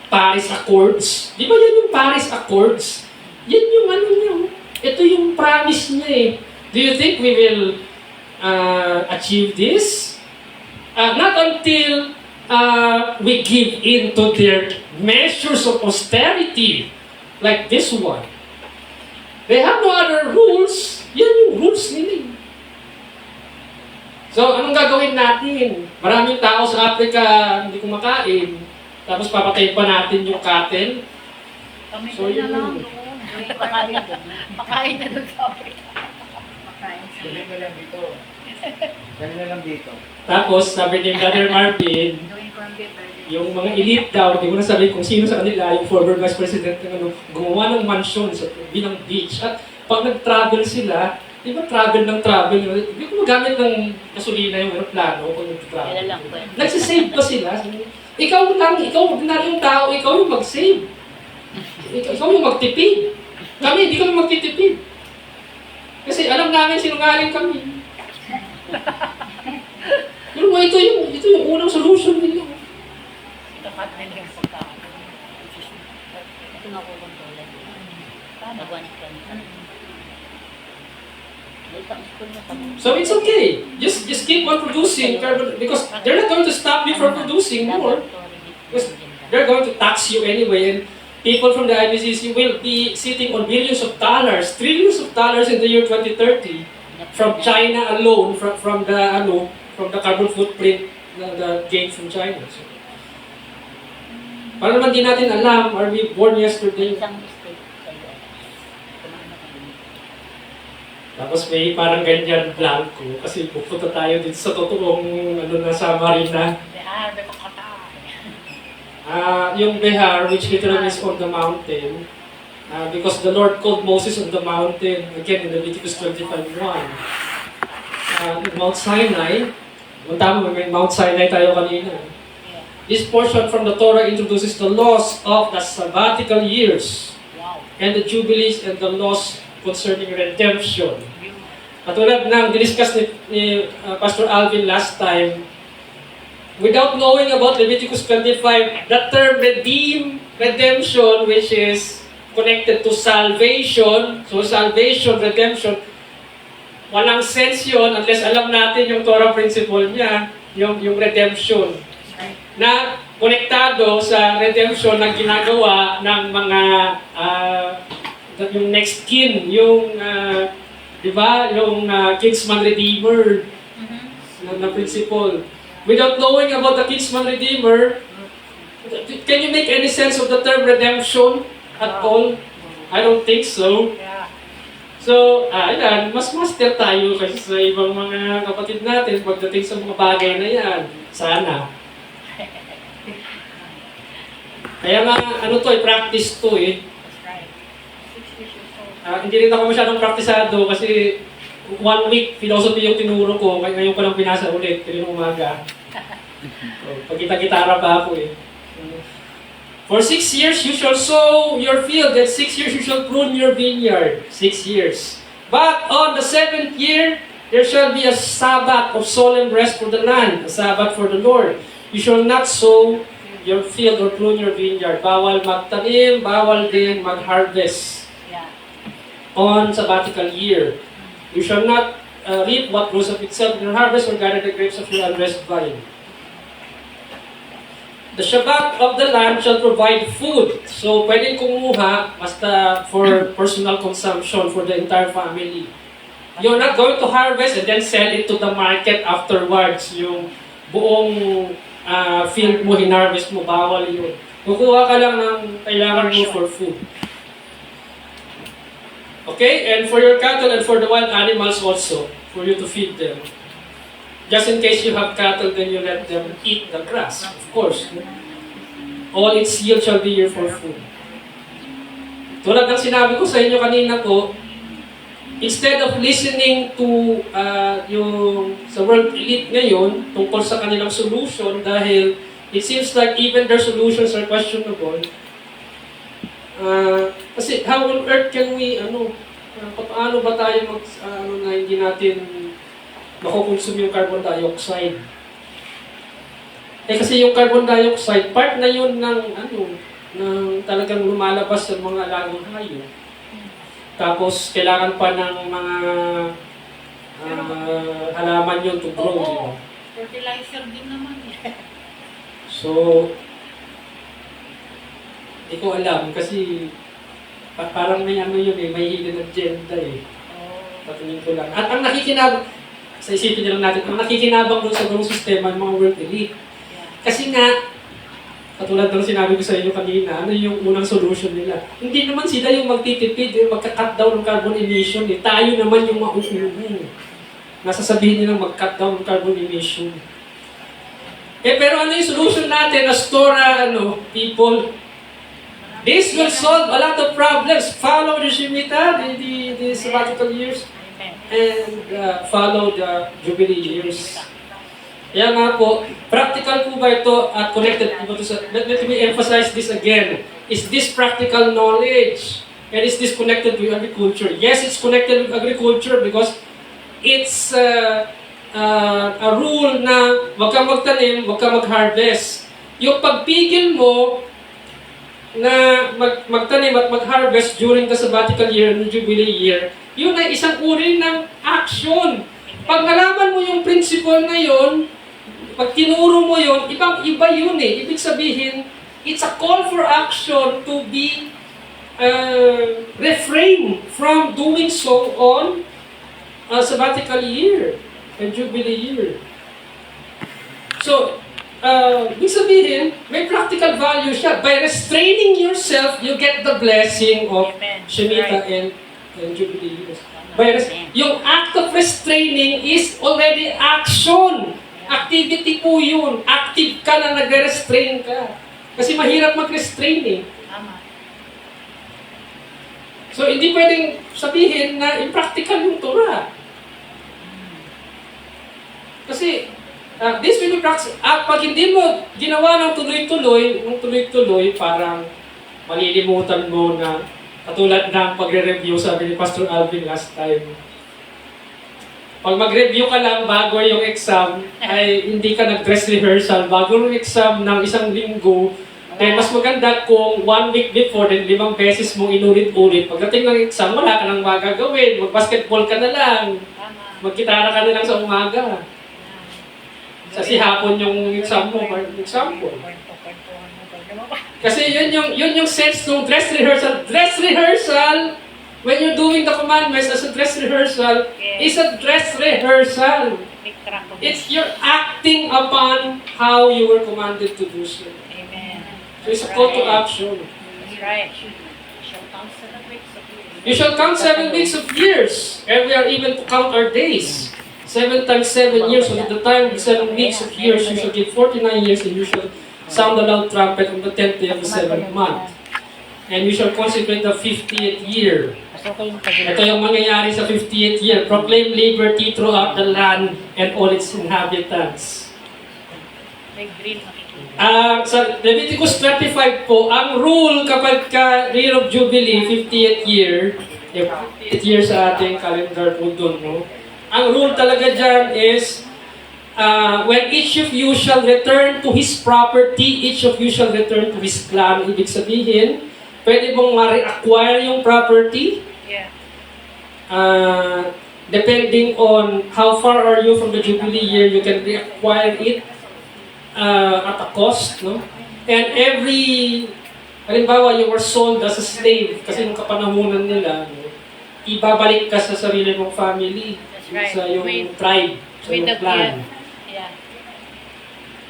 Paris Accords. Di ba yan yung Paris Accords? Yan yung niya. Ito yung promise niya eh. Do you think we will achieve this? Not until we give in to their measures of austerity, like this one. They have no other rules. Yan yung rules nila. So, anong gagawin natin? Maraming tao sa Africa hindi kumakain. Tapos papatayin pa natin yung cattle. Kami So, na yun lang yun. doon. Pakain na doon. Pakain na doon sa Africa. Dali na lang dito. Dali na lang dito. Tapos, sabi ni Brother Marvin, Doing corned beef burger. yung mga elite daw, hindi ko na sabi kung sino sa kanila, yung former vice president ng gumawa ng mansion sa bilang beach. At pag nag-travel sila, di ba travel, hindi ko magamit ng gasolina yung aeroplano kung nag-travel. Kailan lang ba? Nagsisave pa sila. Ikaw ordinaryong tao, ikaw yung mag-save. Ikaw yung magtipid. Kami, hindi kami magtitipid. Kasi alam namin sinungaling kami. Pero ito yung unang solution nila. Tapat na yung pagkain. Ito na ko kontrolan. Nagwanit ka niya. So it's okay. Just keep on producing carbon because they're not going to stop you from producing more. Because they're going to tax you anyway, and people from the IPCC will be sitting on billions of dollars, trillions of dollars in the year 2030 from China alone, from the carbon footprint the gain from China. So, para naman di natin alam, are we born yesterday? Isang mistake sa'yo. Tapos may parang ganyan blanco kasi pupunta tayo dito sa totoong sa Marina. Yung Behar, which literally is on the mountain, because the Lord called Moses on the mountain, again in Leviticus 25:1. Mount Sinai, tama, may Mount Sinai tayo kanina. This portion from the Torah introduces the laws of the sabbatical years and the jubilees and the laws concerning redemption. Katulad ng diniscuss ni Pastor Alvin last time, without knowing about Leviticus 25, the term redemption, which is connected to salvation, so salvation, redemption, walang sense yun unless alam natin yung Torah principle niya, yung redemption, na konektado sa redemption na ginagawa ng mga yung next kin, yung di ba, yung kinsman redeemer na principle. Without knowing about the kinsman redeemer, can you make any sense of the term redemption at all? I don't think so. So, ayan, mas master tayo kasi sa ibang mga kapatid natin pagdating sa mga bagay na yan. Sana. Kaya nga, practice to eh. Hindi rin ako masyadong praktisado kasi 1 week philosophy yung tinuro ko, ngayon ko lang pinasa ulit, pero umaga. So, pagkita-gitara pa ako eh. For 6 years you shall sow your field, and 6 years you shall prune your vineyard. 6 years. But on the 7th year, there shall be a Sabbath of solemn rest for the land, a Sabbath for the Lord. You shall not sow your field or prune your vineyard. Bawal magtanim, bawal din mag-harvest on sabbatical year. You shall not reap what grows of itself in your harvest or gather the grapes of your unrest vine. The Shabbat of the land shall provide food. So, pwedeng kumuha basta for personal consumption for the entire family. You're not going to harvest and then sell it to the market afterwards. Yung buong field mo, hinarvest mo, bawal yun. Kukuha ka lang ng kailangan mo for food. Okay? And for your cattle and for the wild animals also, for you to feed them. Just in case you have cattle, then you let them eat the grass, of course. All its yield shall be here for food. Tulad ng sinabi ko sa inyo kanina po, instead of listening to yung sa World Elite ngayon tungkol sa kanilang solution, dahil it seems like even their solutions are questionable. Kasi how on earth can we, paano ba tayo na hindi natin makukonsume yung carbon dioxide? Kasi yung carbon dioxide, part na yun ng talagang lumalabas sa mga alagang hayop. Tapos, kailangan pa ng mga halaman yun to grow. Oo. Fertilizer din naman. So, hindi ko alam kasi parang may may hidden agenda Patingin ko lang. At ang nakikinabang, sa isipin nyo lang natin, ang nakikinabang doon sa buong sistema ng mga World Elite. Kasi nga, katulad ng sinabi ko sa inyo kanina, ano yung unang solution nila? Hindi naman sila yung magtitipid, yung magka-cut down ng carbon emission. Tayo naman yung mauuwi. Nasasabihin nilang mag-cut down ng carbon emission. Pero ano yung solution natin as Torah, people? This will solve a lot of problems. Follow the Shemitah, the sabbatical years, and follow the Jubilee years. Kaya nga po, practical po ba ito at connected po to sa... Let me emphasize this again. Is this practical knowledge? And is this connected with agriculture? Yes, it's connected with agriculture because it's a rule na wag kang magtanim, wag kang mag-harvest. Yung pagpigil mo na magtanim at mag-harvest during the sabbatical year and Jubilee year, yun ay isang uri ng action. Pag nalaman mo yung principle na yun, pag tinuro mo yun, ibang-iba yun Ibig sabihin, it's a call for action to be refrain from doing so on a sabbatical year and Jubilee year. So, ibig sabihin, may practical value siya. By restraining yourself, you get the blessing of Shemitah and Jubilee years. Yung act of restraining is already action. Activity po yun. Active ka na nag-restrain ka. Kasi mahirap mag-restrain Tama. So, hindi pwedeng sabihin na impractical yung Torah. Kasi, this will be practice. At pag hindi mo ginawa ng tuloy-tuloy, parang malilimutan mo na katulad ng pagre-review, sabi ni Pastor Alvin last time. Pag mag-review ka lang bago yung exam, ay hindi ka nag-dress rehearsal bago yung exam ng isang linggo, then mas maganda kung 1 week before, then 5 beses mong inulit-ulit. Pagdating ng exam, wala ka nang magagawin. Mag-basketball ka na lang. Mag-gitara ka na lang sa umaga. Kasi hapon yung exam mo, for example. Kasi yun yung sense ng dress rehearsal. Dress rehearsal, when you're doing the commandments as a dress rehearsal, is a dress rehearsal. It's you're acting upon how you were commanded to do so. Amen. So it's a call to action. That's right. You shall count 7 weeks of years, and we are even to count our days. 7 times 7 years, so at the time of 7 weeks of years, you shall give 49 years, and you shall sound the loud trumpet on the 10th day of the 7th month. And you shall consecrate the 50th year. Ito yung mangyayari sa 50th year. Proclaim liberty throughout the land and all its inhabitants. Sa Leviticus 25 po, ang rule kapag year of Jubilee, 50th year, 50th year sa ating calendar po dun, no? Ang rule talaga dyan is, when each of you shall return to his property, each of you shall return to his clan. Ibig sabihin, pwede mong ma-reacquire yung property. Yeah. Depending on how far are you from the Jubilee year, you can reacquire it at a cost, no? And halimbawa, you were sold as a slave kasi nung kapanahunan nila, no? Ibabalik ka sa sarili mong family, Right. sa yung tribe, sa With yung the clan. Yeah.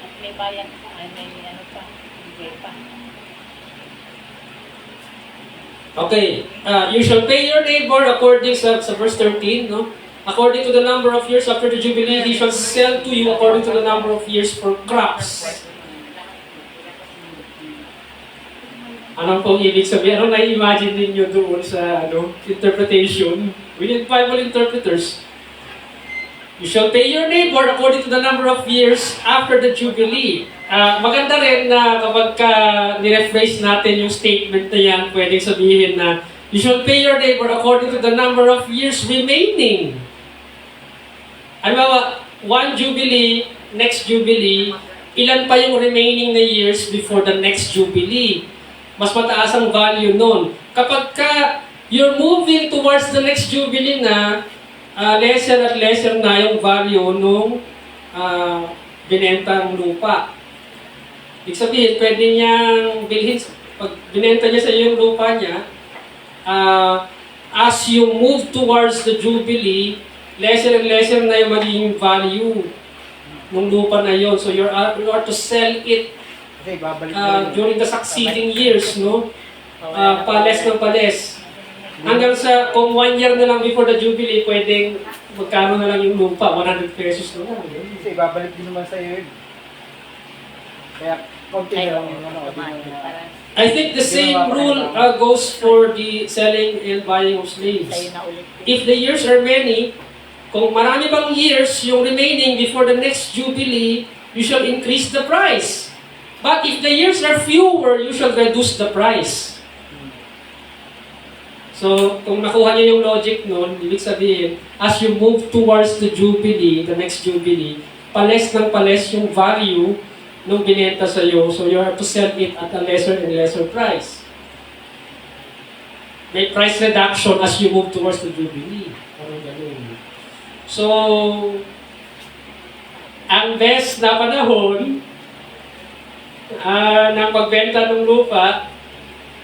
At may bayan pa, may ano pa, bigay pa. Okay, you shall pay your neighbor according sa verse 13, no? according to the number of years after the Jubilee, he shall sell to you according to the number of years for crops. Anong pong ibig sabihin? Ano na-imagine ninyo doon sa interpretation? We need Bible interpreters. You shall pay your neighbor according to the number of years after the Jubilee. Maganda rin na kapag nirephrase natin yung statement na yan, pwedeng sabihin na you shall pay your neighbor according to the number of years remaining. Halimbawa, one Jubilee, next Jubilee, ilan pa yung remaining na years before the next Jubilee? Mas mataas ang value nun. Kapag you're moving towards the next Jubilee na, lesser at lesser na yung value nung binentang lupa. Ibig sabihin, pwede niyang bilhin, pag binenta niya sa iyo yung lupa niya, as you move towards the Jubilee, lesser and lesser na yung magiging value ng lupa na yon. So you are to sell it Kasi babalik during the succeeding years, no? Pales ng pales. Hanggang sa, kung 1 year na lang before the Jubilee, pwedeng magkano na lang yung lupa, 100 pesos na lang. Kasi babalik din naman sa iyo. Kaya, konti na lang yung I think the same rule goes for the selling and buying of slaves. Sa'yo na ulit. If the years are many, kung marami bang years yung remaining before the next Jubilee, you shall increase the price. But if the years are fewer, you shall reduce the price. So, kung nakuha niyo yung logic nun, ibig sabihin, as you move towards the Jubilee, the next Jubilee, pales ng pales yung value nung binenta sa iyo, so you have to sell it at a lesser and lesser price. May price reduction as you move towards the Jubilee. Parang ganun. So, ang best na panahon ng pagbenta ng lupa,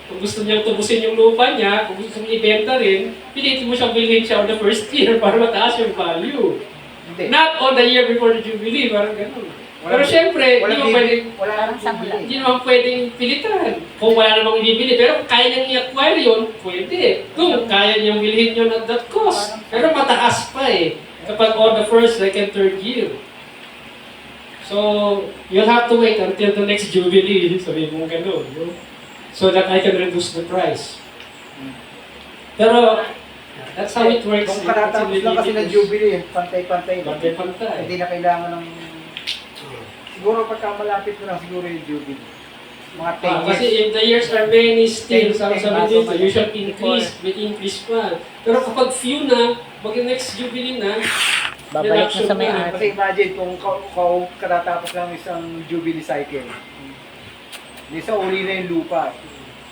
kung gusto niyang tubusin yung lupa niya, kung gusto niyang ibenta rin, pilitin mo siyang bilhin siya on the first year para mataas yung value. Hindi. Not on the year before the Jubilee, parang ganun. Pero syempre, hindi naman pwedeng pilitan. Kung wala namang ibibili, pero kung kaya niyang i-acquire yun, pwede. Kung kaya niyang bilhin yun at that cost. Pero mataas pa kapag on the first, second, third year. So, you'll have to wait until the next Jubilee, sabihin mo gano'n, so that I can reduce the price. Pero, that's how it works. Kung katatapos lang kasi na Jubilee, pantay-pantay. Pantay-pantay. Hindi na kailangan ng... Siguro pagka malapit mo lang siguro yung Jubilee. Mga 10 years. Kasi if the years are many still, sabi dito, you should may increase pa. Pero kapag few na, mag-next Jubilee na, Babalik na sa may-ari. Kasi imagine kung katatapos lang isang Jubilee cycle. Hindi sa uli na yung lupa.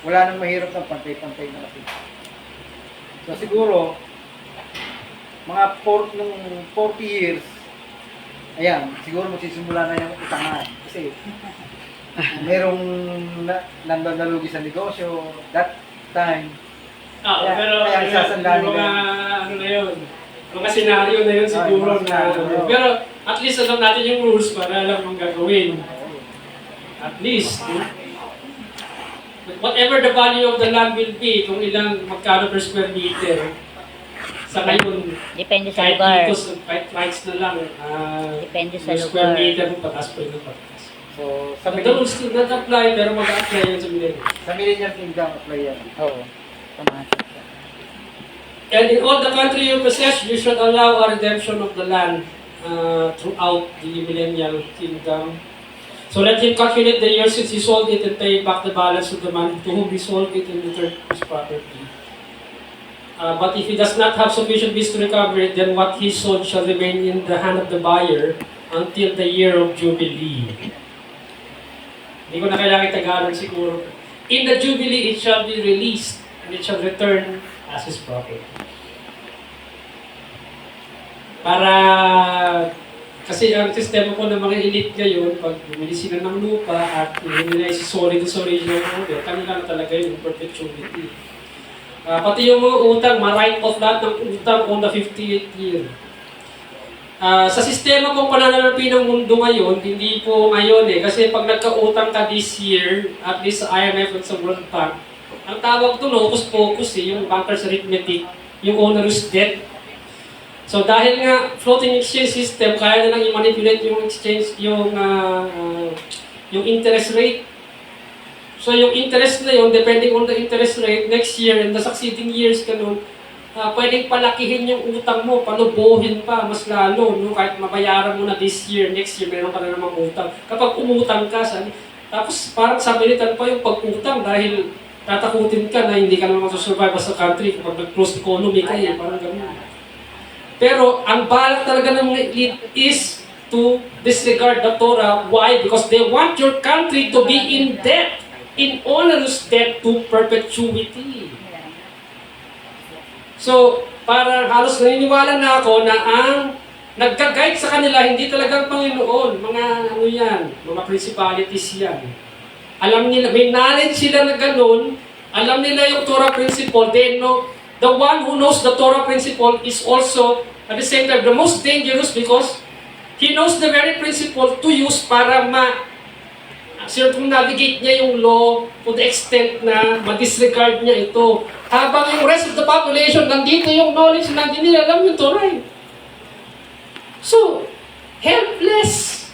Wala nang mahirap ng pantay-pantay na kasi. So siguro, mga 40 years, ayan, siguro magsisimula na yung utangan. Kasi merong nandalugi sa negosyo, that time. Pero kaya yung mga ano na yun, mga senaryo na yun siguro na pero at least alam natin yung rules para alam mong gagawin. At least, whatever the value of the land will be, kung ilang magkano per square meter, sa ngayon, Depende sa kahit lugar. dito, kahit rights na lang, Depende sa yung square lugar. meter mo patas pa yun ng patas. So, sa The rules still not apply, pero mag-apply yun sa millennium. Millennial Kingdom apply yan. Oo. Pumasok ka. And in all the country you possess, you should allow a redemption of the land throughout the millennial kingdom. So let him calculate the years since he sold it and pay back the balance of the man to whom he sold it and return his property. But if he does not have sufficient means to recover it, then what he sold shall remain in the hand of the buyer until the year of Jubilee. Hindi ko na kailangan Tagalog siguro. In the Jubilee, it shall be released and it shall return as his property. Para, kasi ang sistema po ng mga elite ngayon, pag bumili sila ng lupa at hindi nila isi-solid sa original owner, kanila na talaga yung perpetuity. Pati yung mga utang, ma-write off lahat ng utang on the 58th year. Sa sistema pong pananalapi ng mundo ngayon, hindi po ngayon kasi pag nagka-utang ka this year, at least sa IMF at sa World Bank, ang tawag doon, hocus pocus yung banker's arithmetic, yung onerous debt. So dahil nga floating exchange system, kaya nilang i-manipulate yung exchange, yung interest rate. So yung interest na yun, depending on the interest rate, next year and the succeeding years, ganun, pwedeng palakihin yung utang mo, panubuhin pa, mas lalo, no? Kahit mabayaran mo na this year, next year, meron ka na namang utang. Kapag umutang ka, tapos parang sabilitan pa yung pag-utang dahil tatakutin ka na hindi ka naman masusurvive as a country kapag nag-close economy ka, parang gano'n. Pero ang balak talaga ng mga elite is to disregard the Torah. Why? Because they want your country to be in debt, in onerous debt to perpetuity. So, para halos naniniwala na ako na ang nagka-guide sa kanila, hindi talagang Panginoon, mga ano yan, mga principalities yan. Alam nila, may knowledge sila na ganun, alam nila yung Torah principle, they know, the one who knows the Torah principle is also, at the same time, the most dangerous because he knows the very principle to use para circumnavigate niya yung law to the extent na ma-disregard niya ito. Habang yung rest of the population, nandito yung knowledge na hindi nila alam yung Torah. So, helpless.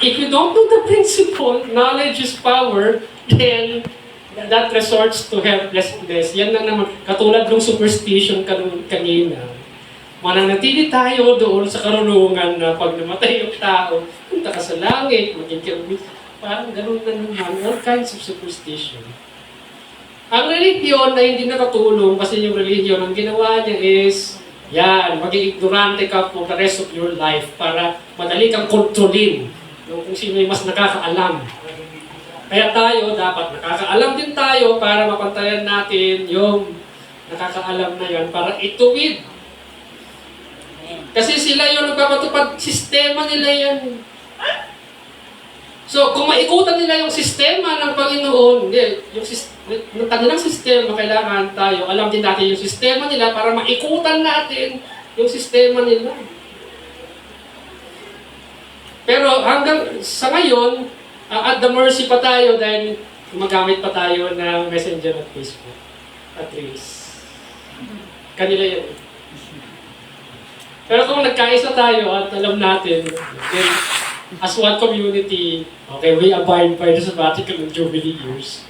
If you don't know the principle, knowledge is power, then that resorts to helplessness. Yan na naman, katulad ng superstition kanina. Mananatili tayo doon sa karunungan na pag namatay yung tao, punta ka sa langit, maging kirumi. Parang ganun na naman, all kinds of superstition. Ang religion na hindi nakatulong kasi yung religion, ang ginawa niya is, yan, maging ignorante ka for the rest of your life para madali kang kontrolin kung sino yung mas nakakaalam. Kaya tayo, dapat nakakaalam din tayo para mapantayan natin yung nakakaalam na yan para ituwid. Kasi sila yung nagpapatupad, sistema nila yan. So, kung maikutan nila yung sistema ng Panginoon, yung kanilang sistema, kailangan tayo, alam din natin yung sistema nila para maikutan natin yung sistema nila. Pero hanggang sa ngayon, at the mercy pa tayo dahil gumagamit pa tayo ng Messenger at Facebook at Reels. Kanila yan. Pero kung nagkaisa tayo at alam natin, then as one community, okay, we abide by the sabbatical and jubilee years.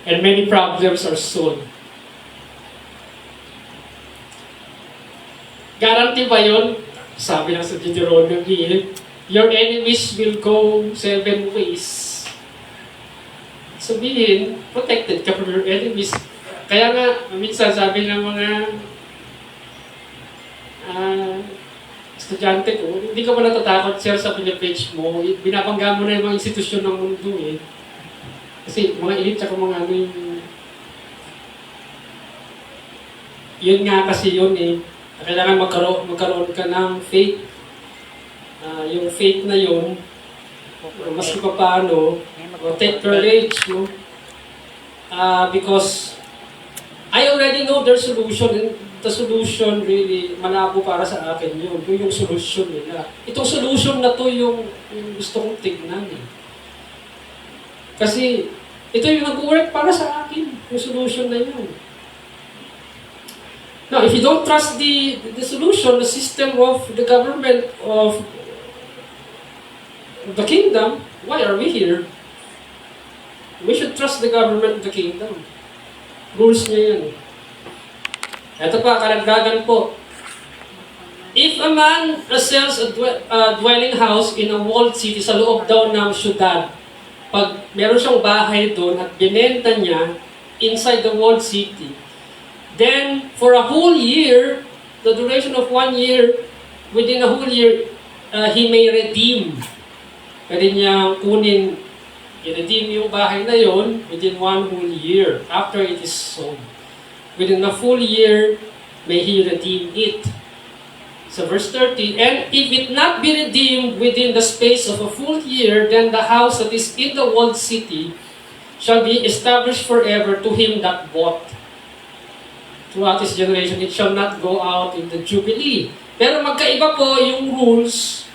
And many problems are solved. Guarantee ba yun? Sabi lang sa Deuteronomy, your enemies will go 7 ways. Sabihin, protected ka from your enemies. Kaya nga, minsan sabi ng mga estudyante ko, hindi ka ba natatakot, sir, sa pinapage mo? Binabangga mo na yung mga institusyon ng mundo eh. Kasi mga elite, tsaka mga ano yung... Yun nga kasi yun eh. Kailangan magkaroon ka ng faith. Yung faith na yun, mas pa paano, take courage, no? Because I already know their solution, and the solution really, malabo para sa akin yun. Yun yung solution nila. Itong solution na to yung gusto kong tignan eh. Kasi ito yung nag-work para sa akin, yung solution na yun. Now, if you don't trust the solution, the system of the government of the kingdom, why are we here? We should trust the government of the kingdom. Rules niya yan. Ito pa, karagdagan po. If a man sells a dwelling house in a walled city, sa loob daw ng syudad, pag meron siyang bahay doon at binenta niya inside the walled city, then for a whole year, the duration of 1 year, within a whole year, he may redeem. Pwede niya kunin, i-redeem yung bahay na yon within 1 whole year after it is sold. Within a full year, may he redeem it. So verse 30, and if it not be redeemed within the space of a full year, then the house that is in the walled city shall be established forever to him that bought. Throughout his generation, it shall not go out in the Jubilee. Pero magkaiba po yung rules.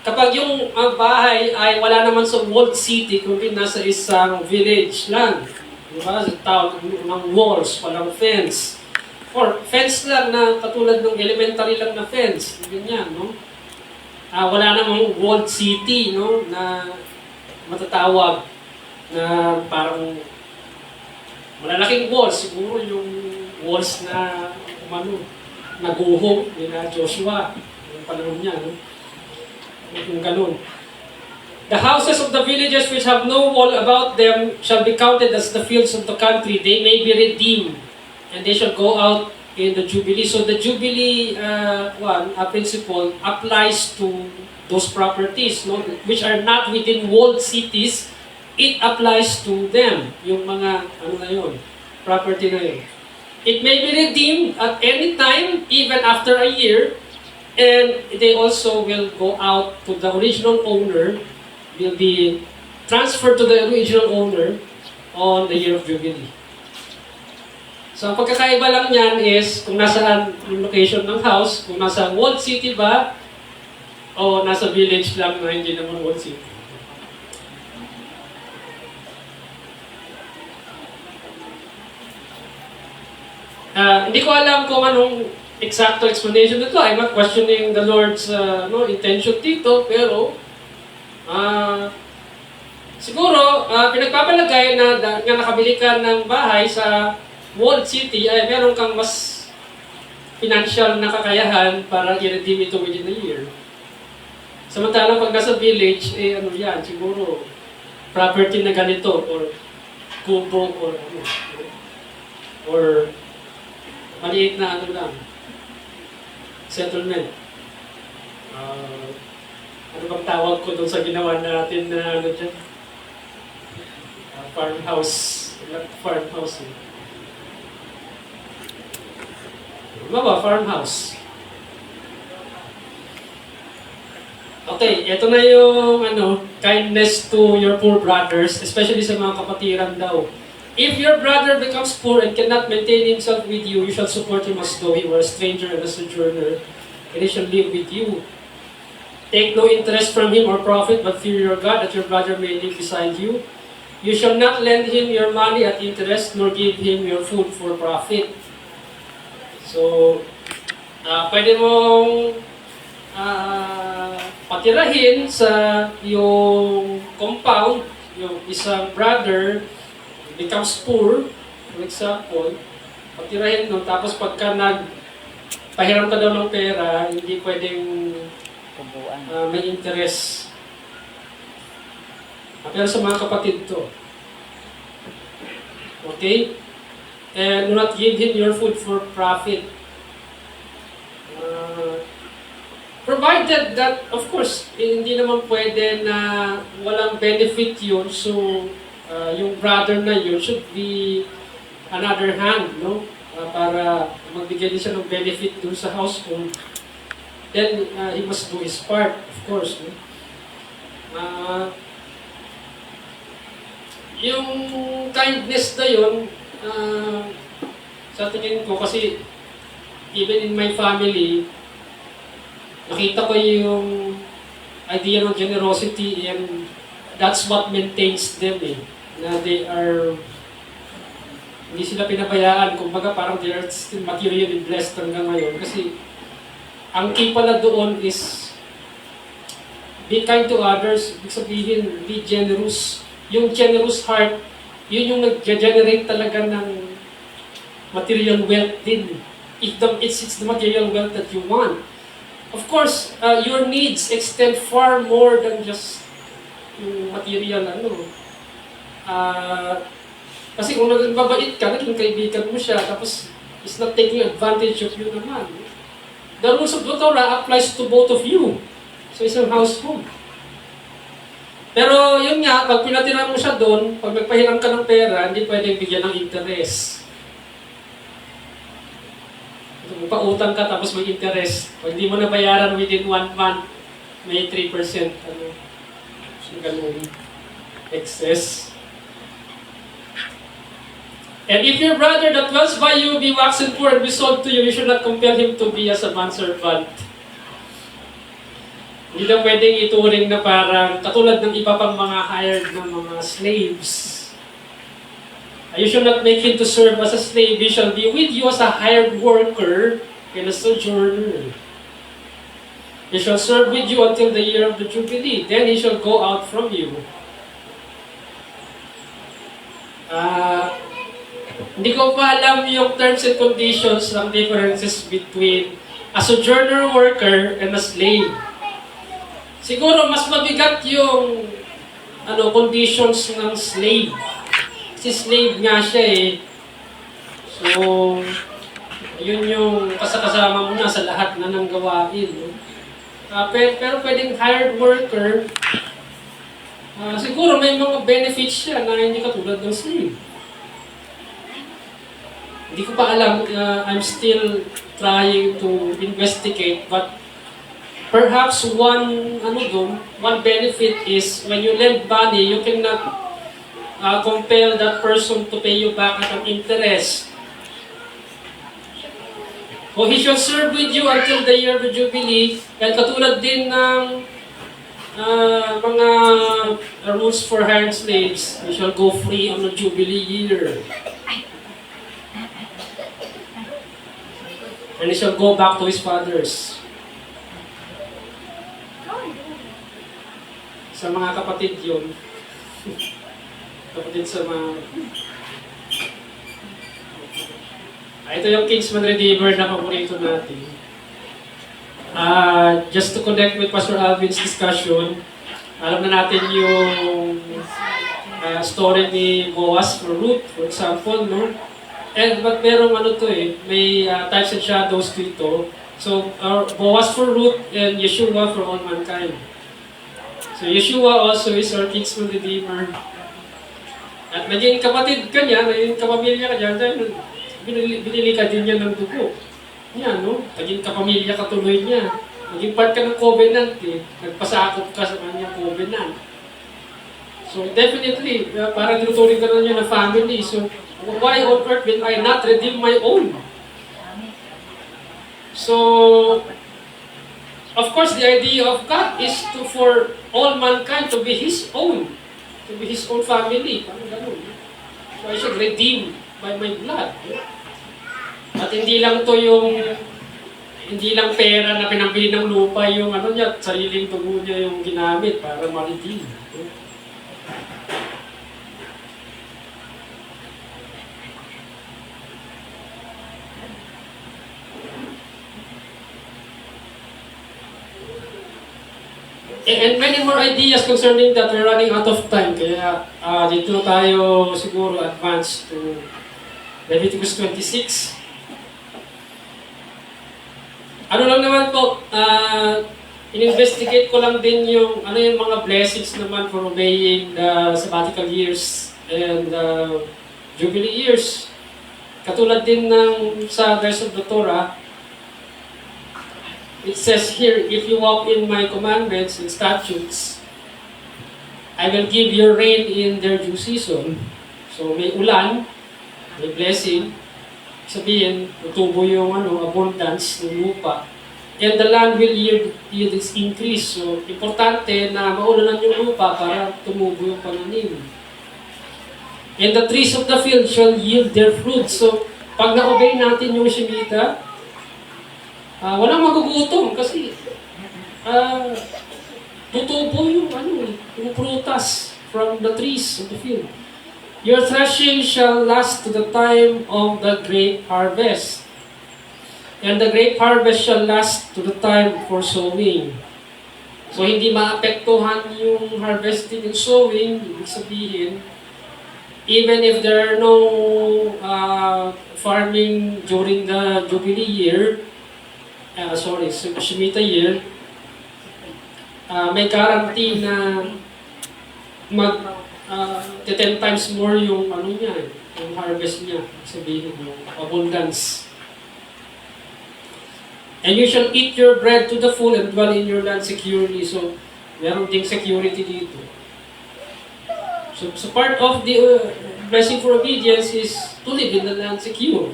Kapag yung bahay ay wala naman sa walled city, kundi nasa isang village lang. Diba? Sa town, ng walls, walang fence. Or fence lang na katulad ng elementary lang na fence. Ganyan, no? Wala namang walled city, no? Na matatawag na parang malalaking walls. Siguro yung walls na naguho ni na Joshua. Yung panahon niya, no? Yung ganun. The houses of the villages which have no wall about them shall be counted as the fields of the country. They may be redeemed, and they shall go out in the Jubilee. So the Jubilee principle applies to those properties, no, which are not within walled cities. It applies to them, yung mga property na yun. It may be redeemed at any time, even after a year, and they also will go out to the original owner, will be transferred to the original owner on the year of Jubilee. So, ang pagkakaiba lang niyan is kung nasaan yung location ng house, kung nasa walled city ba, o nasa village lang na hindi naman walled city. Hindi ko alam kung anong exact explanation nito. I'm not questioning the Lord's intention dito, pero siguro, pinagpapalagay na nakabili ka ng bahay sa walled city, ay meron kang mas financial na kakayahan para i-redeem ito within a year. Samantalang pag nasa village, siguro property na ganito, or kubo, or maliit na lang, settlement. Ano bang tawag ko doon sa ginawa natin na farmhouse. Farmhouse. Ano ba? Farmhouse. Okay, ito na yung kindness to your poor brothers, especially sa mga kapatiran daw. If your brother becomes poor and cannot maintain himself with you, you shall support him as though he were a stranger and a sojourner, and he shall live with you. Take no interest from him or profit, but fear your God, that your brother may live beside you. You shall not lend him your money at interest, nor give him your food for profit. So, pwede mong patirahin sa yung compound, yung isang brother becomes poor, for example, patirahin nun, tapos pagka pahiram ka daw ng pera, hindi pwedeng may interest. Pero sa mga kapatid to. Okay? And do not give him your food for profit. Provided that, of course, hindi naman pwede na walang benefit yun, so yung brother na yun should be another hand, no? Para magbigay din siya ng benefit dun sa household. Then, he must do his part, of course. No? Yung kindness na yun, sa tingin ko, kasi even in my family, nakita ko yung idea ng generosity, and that's what maintains them, na they are, hindi sila pinabayaan, kumbaga parang they are still materially blessed hanggang ngayon, kasi ang key pala doon is be kind to others, ibig sabihin, be generous. Yung generous heart, yun yung nag-generate talaga ng material wealth din. It's the material wealth that you want. Of course, your needs extend far more than just yung material, kasi kung nagbabait ka, naging kaibigan mo siya, tapos is not taking advantage of you naman. The rules of the Torah applies to both of you. So, isang household. Pero yun nga, pag pinatira mo siya doon, pag nagpahiram ka ng pera, hindi pwedeng bigyan ng interest. Pautang ka tapos may interest. Pag hindi mo nabayaran within 1 month, may 3%. Ganun. Excess. And if your brother that dwells by you be waxen poor and be sold to you, you should not compel him to be as a manservant. Hindi lang pwedeng ituring na parang katulad ng iba pang mga hired na mga slaves. You shall not make him to serve as a slave. He shall be with you as a hired worker and a sojourner. He shall serve with you until the year of the Jubilee. Then he shall go out from you. Hindi ko pa alam yung terms and conditions ng differences between a sojourner worker and a slave. Siguro mas mabigat yung conditions ng slave. Kasi slave nga siya eh. So, yun yung kasama mo na sa lahat na ng gawain. No? Pero pwedeng hired worker, siguro may mga benefits siya na hindi katulad ng slave. Hindi ko pa alam, I'm still trying to investigate, but perhaps one benefit is when you lend money, you cannot compel that person to pay you back at an interest. O he shall serve with you until the year of the Jubilee. Kaya katulad din ng mga rules for hired slaves, he shall go free on the Jubilee year. And he shall go back to his fathers. Sa mga kapatid yun, kapatid sa mga... ito yung Kingsman Redeemer na paborito natin. Just to connect with Pastor Alvin's discussion, alam na natin yung story ni Boaz for Ruth, for example, no? But merong may types and shadows dito. So, Boaz for Ruth and Yeshua for all mankind. So, Yeshua also is our Kingsman Redeemer. At naging kapatid ka niya, naging kapamilya ka niya, dahil binili ka din niya ng dugo. Yan, no? Naging kapamilya ka tuloy niya. Naging part ka ng covenant eh. Nagpasakop ka sa kanyang covenant. So definitely, parang tinuturing ka na niya ng family. So, why on earth will I not redeem my own? So, of course, the idea of God is for all mankind to be His own. To be His own family. Parang ganun. So I should redeem by my blood. At hindi lang pera na pinambili ng lupa yung niya, sariling dugo niya yung ginamit para ma-redeem. And many more ideas concerning that. We're running out of time. Kaya dito tayo siguro advance to Leviticus 26. Ano lang naman po, in-investigate ko lang din yung mga blessings naman for obeying the sabbatical years and Jubilee years. Katulad din ng sa verse of the Torah, it says here, if you walk in my commandments and statutes, I will give your rain in their due season. So may ulan, may blessing, sabihin, tutubo yung abundance ng lupa. And the land will yield its increase. So importante na maulanan yung lupa para tumubo yung pananim. And the trees of the field shall yield their fruit. So pag na-obey natin yung Shemitah, walang magugutom kasi tutubo yung prutas from the trees of the field. Your threshing shall last to the time of the grape harvest. And the grape harvest shall last to the time for sowing. So hindi maapektuhan yung harvesting and sowing, ibig sabihin, even if there are no farming during the Jubilee year, Shemitah year, may guarantee na 10 times more yung yung harvest niya, sabihin yung abundance. And you shall eat your bread to the full and dwell in your land securely. So, meron ding security dito. So part of the blessing for obedience is to live in the land secure.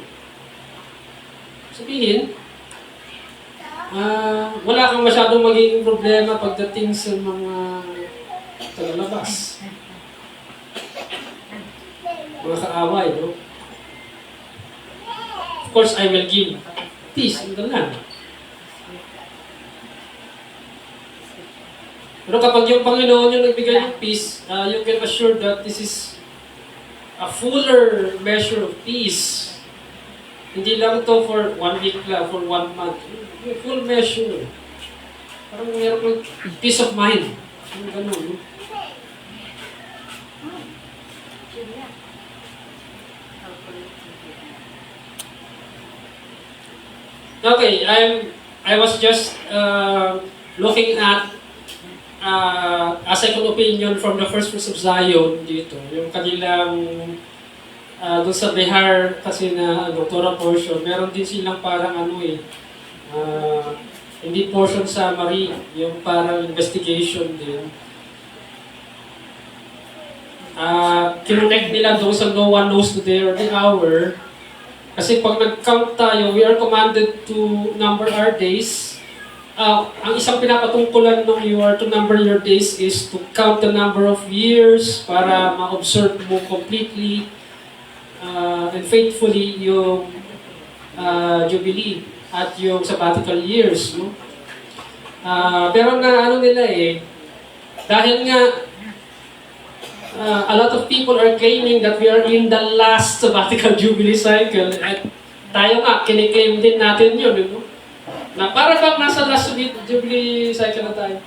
Sabihin, wala kang masyadong magiging problema pagdating sa mga tagalabas. mga kaaway, no? Of course, I will give peace in the land. Pero kapag yung Panginoon yung nagbigay ng peace, you can assure that this is a fuller measure of peace. Hindi lang to for 1 week lang, for 1 month. Full measure. Parang meron kang peace of mind. Yung ganun, no? Okay, I was just looking at a second opinion from the First Fruits of Zion dito. Yung kanilang doon sa Behar kasi na doctoral portion, meron din silang parang hindi portion summary, yung parang investigation din. Kinonect nila doon sa no one knows the day or the hour. Kasi pag nag-count tayo, we are commanded to number our days. Ang isang pinapatungkulan ng you are to number your days is to count the number of years para ma-observe mo completely and faithfully yung Jubilee at yung sabbatical years. No? Pero nila dahil nga a lot of people are claiming that we are in the last sabbatical Jubilee cycle at tayo nga, kiniklaim din natin yun. No? Na para bang nasa last Jubilee cycle na tayo.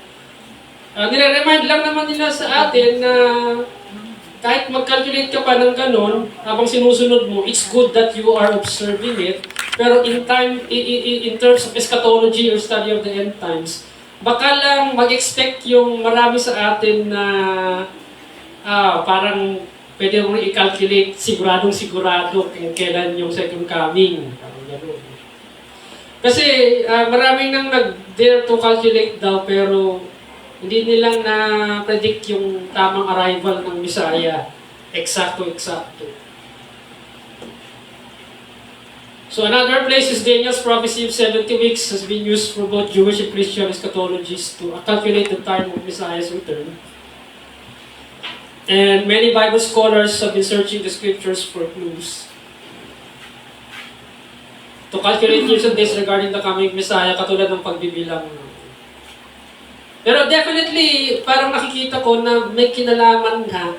Nire-remind lang naman nila sa atin na kahit mag-calculate ka pa ng ganon, habang sinusunod mo, it's good that you are observing it. Pero in terms of eschatology or study of the end times, baka lang mag-expect yung marami sa atin na parang pwede mo i-calculate sigurado kung kailan yung second coming. Kasi maraming nang nag-dare to calculate daw pero hindi nilang na-predict yung tamang arrival ng Messiah. Eksakto. So another place is Daniel's prophecy of 70 weeks has been used for both Jewish and Christian eschatologists to calculate the time of Messiah's return. And many Bible scholars have been searching the scriptures for clues to calculate years and days regarding the coming Messiah, katulad ng pagbibilang. Pero definitely, parang nakikita ko na may kinalaman na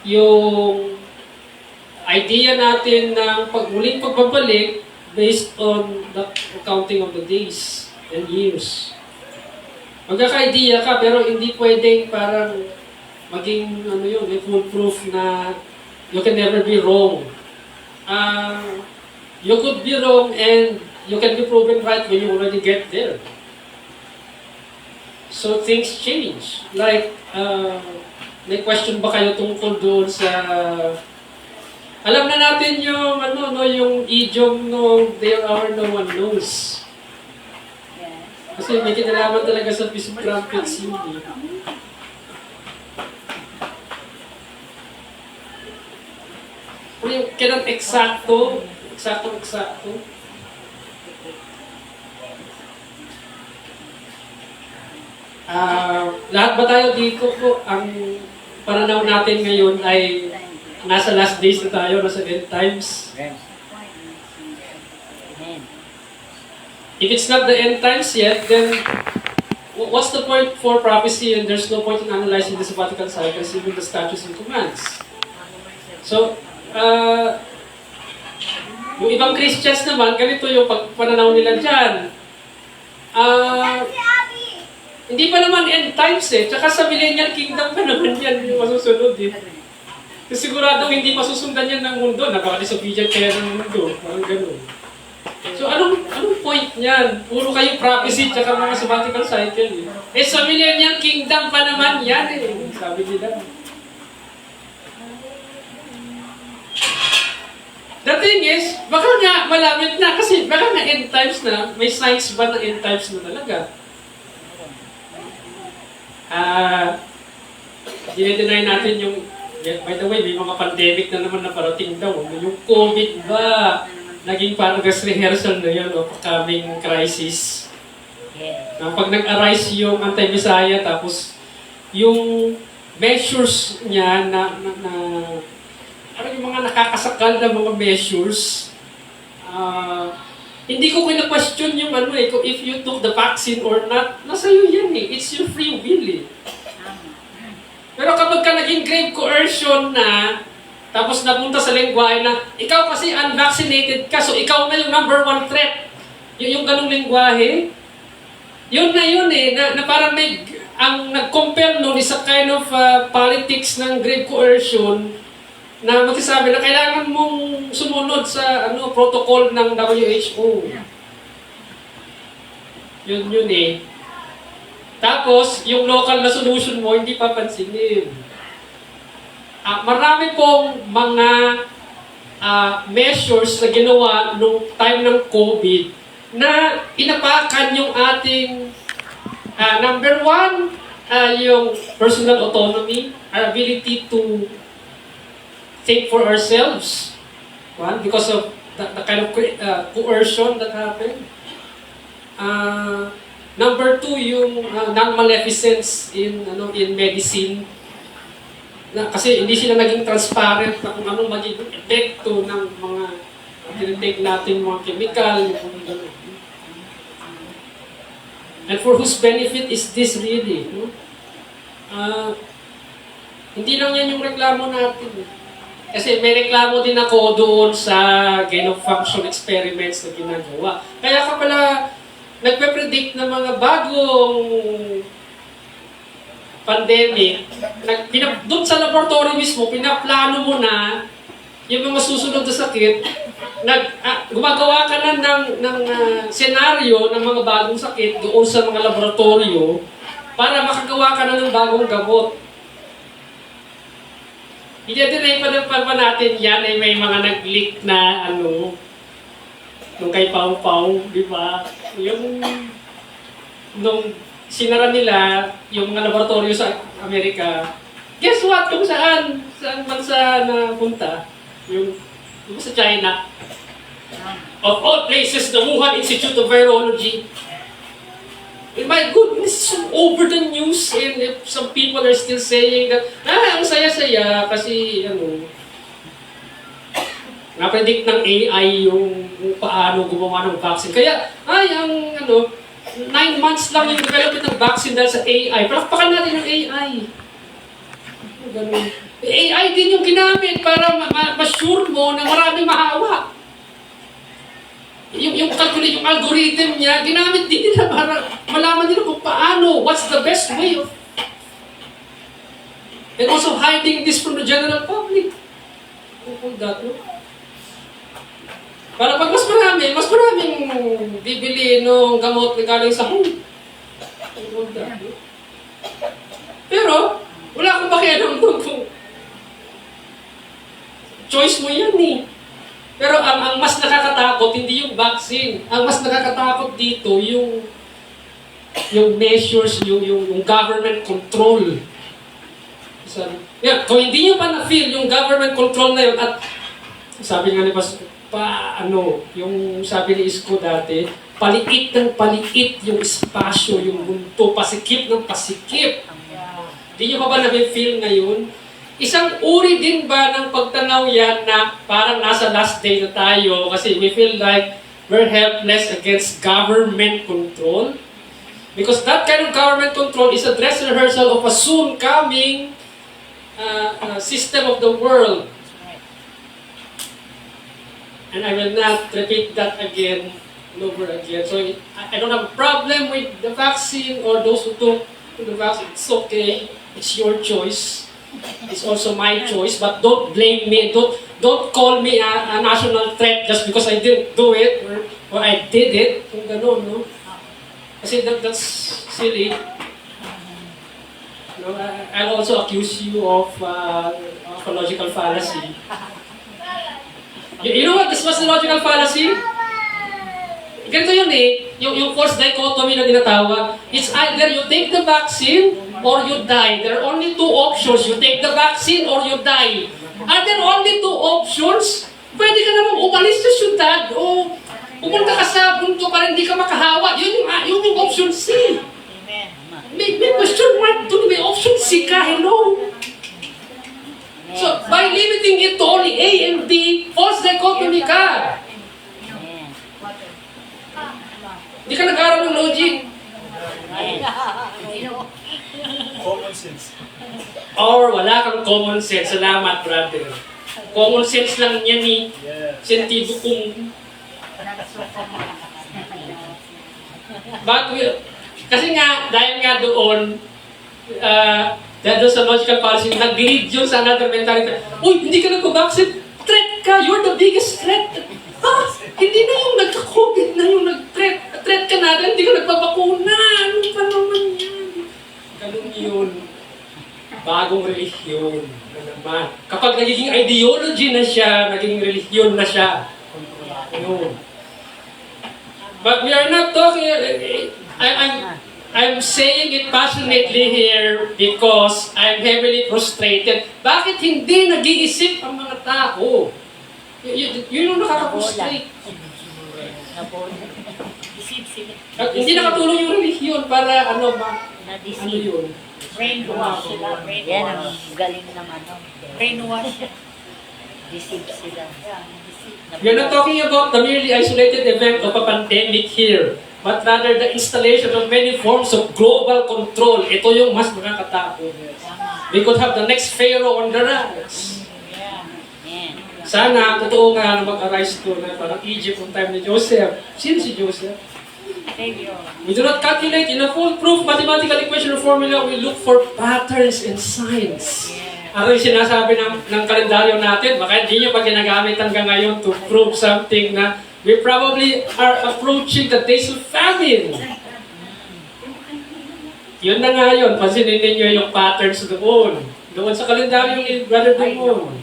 yung idea natin ng muling pagbabalik based on the counting of the days and years. Magkaka-idea ka, pero hindi pwedeng parang maging foolproof na you can never be wrong. You could be wrong and you can be proven right when you already get there. So things change. Like, may question ba kayo tungkol doon sa... Alam na natin yung, yung idiom no there are no one knows. Kasi may kinalaman talaga sa Piece of Trumpets hindi. Pero yung kailan eksakto. Lahat ba tayo dito po, ang pananaw natin ngayon ay nasa last days na tayo, nasa end times? Amen. If it's not the end times yet, then what's the point for prophecy and there's no point in analyzing the sabbatical cycles, even the statutes and commands? So, yung ibang Christians naman, ganito yung pananaw nila dyan. Hindi pa naman end times tsaka sa millennial kingdom pa naman yan yung masusunod Kasi siguradong hindi masusundan yan ng mundo, napaka-disobedient kaya ng mundo, parang ganun. So anong point niyan? Puro kayo prophecy tsaka mga sabbatical cycle sa millennial kingdom pa naman yan sabi nila. The thing is, baka nga malamit na kasi baka nga end times na, may signs ba na end times na talaga? Dinedeny natin yung, by the way, may mga pandemic na naman na parating daw. Yung COVID ba, naging parang rehearsal na yun of coming crisis. Pag nag-arise yung anti-Messiah, tapos yung measures niya na yung mga mga nakakasakal na mga measures. Hindi ko question yung ano eh, kung if you took the vaccine or not, nasa iyo yan eh. It's your free will eh. Pero kapag ka naging grave coercion na, tapos napunta sa lengguwahe na, ikaw kasi unvaccinated ka, so ikaw na yung number one threat. Yung ganung lengguwahe, yun na yun eh, na parang ang nag-compare nun is a kind of politics ng grave coercion na magsasabi na kailangan mong sumunod sa protocol ng WHO. Yun eh. Tapos, yung local na solution mo, hindi papansinin. Marami pong mga measures na ginawa nung time ng COVID na inapakan yung ating number one, yung personal autonomy, our ability to think for ourselves. One, because of the kind of coercion that happened. Number two, yung non-maleficence in medicine. Kasi hindi sila naging transparent na kung anong magiging epekto ng mga tinitake natin mga chemical. And for whose benefit is this really? No? Hindi lang yan yung reklamo natin. Kasi may reklamo din ako doon sa gain of function experiments na ginagawa. Kaya ka pala nagpe-predict ng mga bagong pandemic, doon sa laboratory mismo, pinaplano mo na yung mga susunod na sakit, gumagawa ka na ng senaryo ng mga bagong sakit doon sa mga laboratorio para makagawa ka na ng bagong gamot. I-deny pa natin yan ay may mga nag-leak na nung kay Pau Pau, di ba? Nung sinara nila yung mga laboratorio sa Amerika, guess what? Kung saan bansa na punta? Yung sa China. Of all places, the Wuhan Institute of Virology. And my goodness, over the news, and if some people are still saying that, ang saya-saya kasi, na-predict ng AI yung paano gumawa ng vaccine. Kaya, 9 months lang yung development ng vaccine dahil sa AI. Palakpakan natin yung AI. Ganun. AI din yung ginamit para ma-sure mo na maraming mahawa. Yung algorithm niya, ginamit din nila para malaman nila kung paano, what's the best way of... And also hiding this from the general public. Kung that, no? Para pag mas maraming bibili nung gamot na galing sa home. Pero, wala akong pakialam doon kung choice mo yan eh. Pero ang mas nakakatakot, hindi yung vaccine. Ang mas nakakatakot dito, yung measures, yung government control. Kung hindi nyo pa na-feel yung government control na yun, at sabi nga ni Pastor, yung sabi ni Isko dati, paliit ng paliit yung espasyo, yung mundo, pasikip ng pasikip. Hindi nyo pa ba na-feel ngayon? Isang uri din ba ng pagtanaw yan na parang nasa last day na tayo kasi we feel like we're helpless against government control? Because that kind of government control is a dress rehearsal of a soon coming system of the world. And I will not repeat that again and over again. So I don't have a problem with the vaccine or those who took the vaccine. It's okay. It's your choice. It's also my choice. But don't blame me. Don't call me a national threat just because I didn't do it or I did it. Kung gano'n, no? Kasi that's silly. No, I'll also accuse you of a logical fallacy. You know what? This was the logical fallacy? Ganito yun eh, yung false dichotomy na tinatawag. It's either you take the vaccine or you die. There are only two options. You take the vaccine or you die. Are there only two options? Pwede ka namang umalis sa syudad o pumunta ka sa bundok para hindi ka makahawa. Yun yung option C. May question mark doon. May option C ka. Hello? So, By limiting it to only A and B, false dichotomy ka. Amen. Hindi ka nag-aaral ng logic. Amen. Common sense. Or wala kang common sense. Salamat, brother. Common sense lang yan eh. Yeah. Sentido kung... Kasi nga, dahil nga doon, dahil doon sa logical fallacy, nag-lead yun sa another mentality. Uy, hindi ka nag-vaccine. Threat ka! You're the biggest threat! Ha? Hindi na yung nagka-COVID na yung nag-threat. Threat ka na rin, hindi ka nagpapakuna. Ano pa naman yan? Ganun yun. Bagong relihiyon na naman. Kapag nagiging ideology na siya, naging relihiyon na siya. Ayun. But we are not talking, I'm saying it passionately here because I'm heavily frustrated. Bakit hindi nag-iisip ang mga tao? Yun yung nakaka-frustrate. Deceive sila. At hindi nakatulong yung relihiyon para ano Na-deceive. yun. Brainwash sila. Yan ang Brainwash. galing ng ano. Brainwash. Deceive sila. We're not talking about the merely isolated event of a pandemic here, but rather the installation of many forms of global control. Ito yung mas nakakatakot. We could have the next Pharaoh on the rise. Amen. Sana, totoo nga na mag-arise ko na parang Egypt on time ni Joseph. Sino si Joseph? We do not calculate in a foolproof mathematical equation or formula. We look for patterns and signs. Ano yung sinasabi ng kalendaryo natin? Baka hindi nyo pa ginagamit hanggang ngayon to prove something na we probably are approaching the days of famine. Yun na nga yun. Pansinin ninyo yung patterns doon. Doon sa kalendaryo ni Brother Dumon.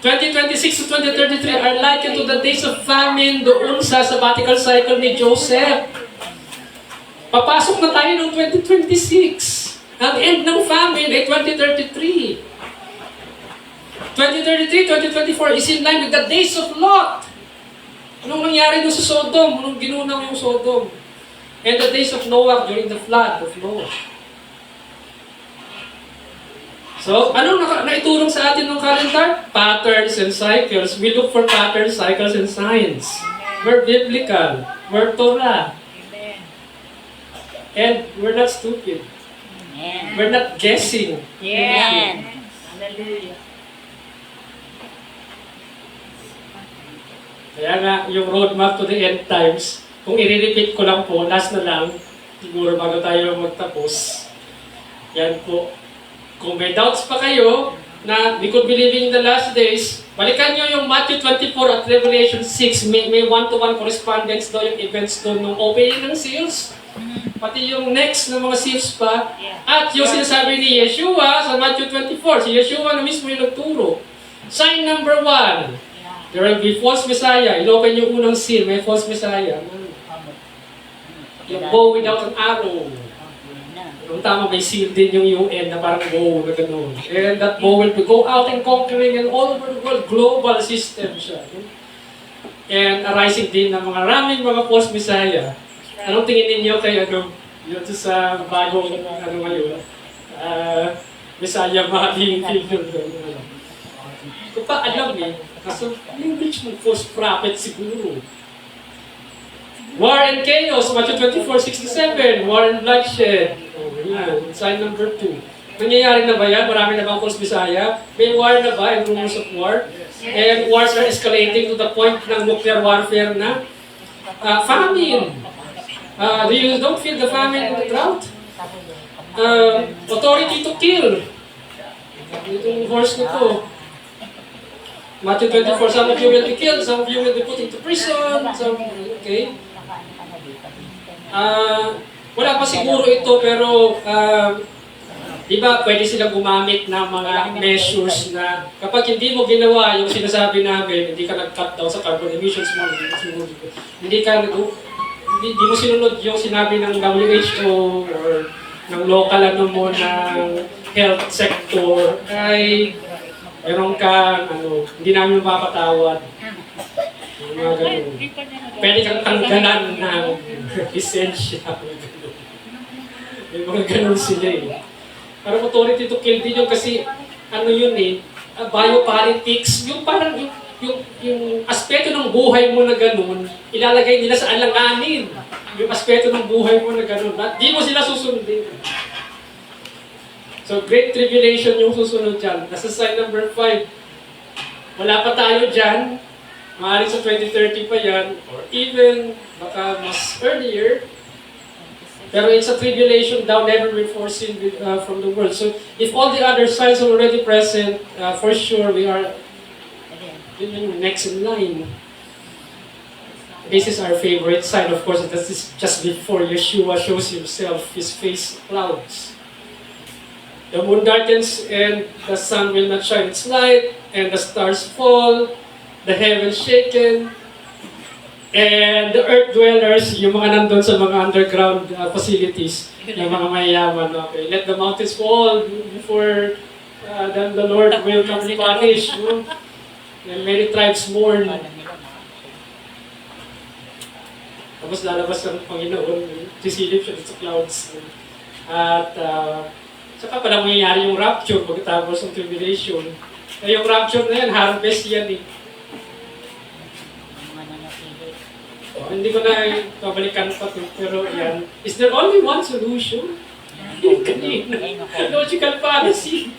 2026 to 2033 are likened to the days of famine doon sa sabbatical cycle ni Joseph. Papasok na tayo noong 2026. Ang end ng famine ay 2033. 2033, 2024 is in line with the days of Lot. Anong nangyari doon sa Sodom? Anong ginunaw yung Sodom? And the days of Noah during the flood of Noah. So, anong naitulong sa atin ng calendar? Patterns and cycles. We look for patterns, cycles, and signs. We're biblical. We're Torah. And we're not stupid. Amen. We're not guessing. Amen. Hallelujah. Kaya nga, yung roadmap to the end times, kung i-repeat ko lang po, last na lang, siguro bago tayo magtapos, yan po. Kung may doubts pa kayo, na we could be living in the last days, balikan nyo yung Matthew 24 at Revelation 6, may one-to-one correspondence daw yung events doon nung opening ng seals, pati yung next ng mga seals pa, at yung sinasabi ni Yeshua sa Matthew 24, si Yeshua na mismo yung nagturo. Sign number 1, there will be false Messiah. Inopen yung unang seal, may false Messiah. Yung bow without an arrow. Yung tama, may seal din yung UN na parang bow na gano'n. And that bow will go out and conquering and all over the world, global system siya. And arising din ng mga maraming mga false Messiah. Anong tingin ninyo kay yun sa bagong ngayon? Messiah making figure doon. Hindi ko pa alam eh. Kaso, yung Richmond false prophet siguro. War and chaos, Matthew 24:67. War and bloodshed. Yan, sign number 2. Nangyayari na ba yan? Marami na bang false Messiah? May war na ba and rumors of war? And wars are escalating to the point ng nuclear warfare na. Famine. You don't feel the famine in the drought? Authority to kill. Itong verse na to. Matthew 24, some of you will be killed, some of you will be put into prison, okay? Wala pa siguro ito, pero di ba pwede sila gumamit ng mga measures na kapag hindi mo ginawa yung sinasabi namin, hindi ka nag-cut down sa carbon emissions mo, hindi mo sinunod yung sinabi ng WHO or ng local mo ng health sector, ay meron ka, hindi namin mapapatawad. Yung mga ganun. Pwede kang tanggalan ng lisensya. Yung mga ganun sila eh. Parang authority to kill din yun kasi, yun eh, biopolitics, yung parang yung aspeto ng buhay mo na ganun, ilalagay nila sa alanganin. Yung aspeto ng buhay mo na ganun. At di mo sila susundin. So, Great Tribulation yung susunod dyan. Nasa sign number 5. Wala pa tayo dyan. Maaaring sa 2030 pa yan. Or even, baka mas earlier. Pero it's a tribulation thou never before seen from the world. So, if all the other signs are already present, for sure we are next in line. This is our favorite sign, of course. This is just before Yeshua shows himself, his face clouds. The moon darkens and the sun will not shine its light, and the stars fall, the heavens shaken, and the earth dwellers, yung mga nandun sa mga underground facilities, yung mga mayayaman, okay. Let the mountains fall before then the Lord will come to punish. No? And many tribes mourn. Tapos lalabas ang Panginoon, sisilip siya sa clouds. At saka palang mangyayari yung rapture pagkatapos ng tribulation. Yung rapture na yan, harvest yan eh. Hindi ko na pabalikan pa ito, pero yan. Is there only one solution? Logical fallacy.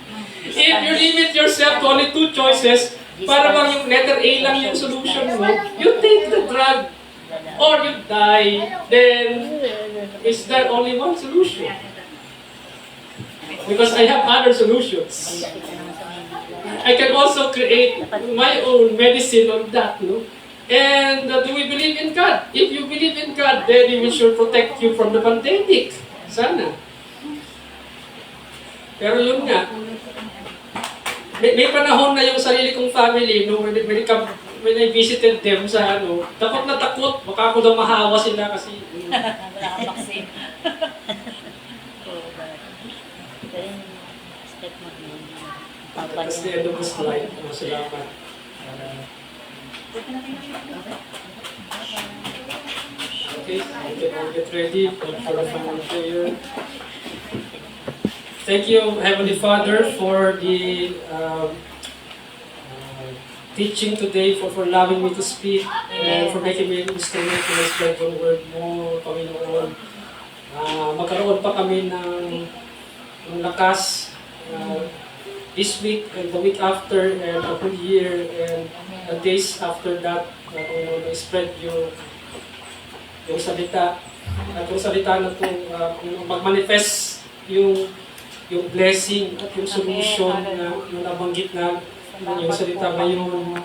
If you limit yourself to only 2 choices, para bang yung letter A lang yung solution mo, you take the drug or you die, then is there only one solution? Because I have other solutions. I can also create my own medicine on that, no? And do we believe in God? If you believe in God, then He will sure protect you from the pandemic. Sana. Pero yun nga, may panahon na yung sarili kong family, no, when I visited them sa takot na takot, baka ako daw mahawa sila kasi Wala kang vaccine. that's the end of the slide. Salamat. Okay, we can get ready for the final prayer. Thank you, Heavenly Father, for the teaching today, for allowing me to speak, and for making me an instrument to spread your word mo, Panginoon. Magkaroon pa kami ng lakas this week and the week after and the whole year and the days after that, spread yung salita. At yung salita na ito, mag-manifest yung blessing at yung solution na yung nabanggit na yung salita ngayon.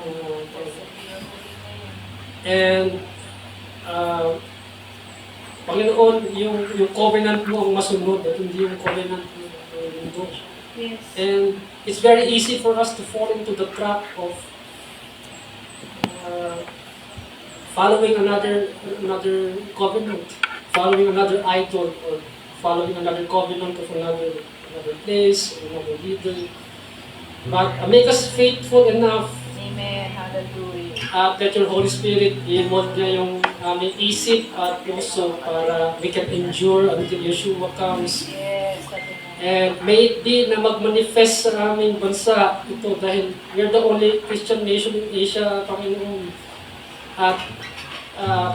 And Panginoon, yung covenant mo ang masunod at hindi yung covenant mo ng mundo. Yes. And it's very easy for us to fall into the trap of following another covenant, following another idol, or following another covenant of another place, or another leader. But make us faithful enough Amen. Hallelujah. that your Holy Spirit i-mold niya yung aming isip at puso para we can endure until Yeshua comes. Yes. And may it be na mag-manifest sa aming bansa ito dahil we're the only Christian nation in Asia, Panginoon. At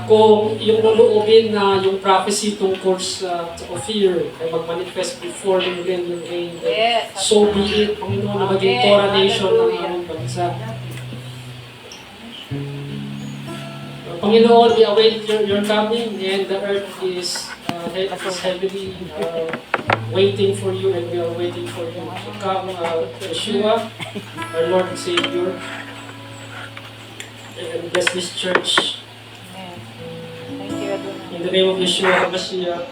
kung yung luluubin na yung prophecy tungkol sa fear ay mag-manifest before the millennium reign, Yes. so be it, Panginoon, na maging Torah nation ng aming bansa. Panginoon, we await your coming, and the earth is heavily waiting for you, and we are waiting for you to come, Yeshua, our Lord and Savior, and bless this church. Amen. Thank you, Adonai. In the name of Yeshua HaMashiach.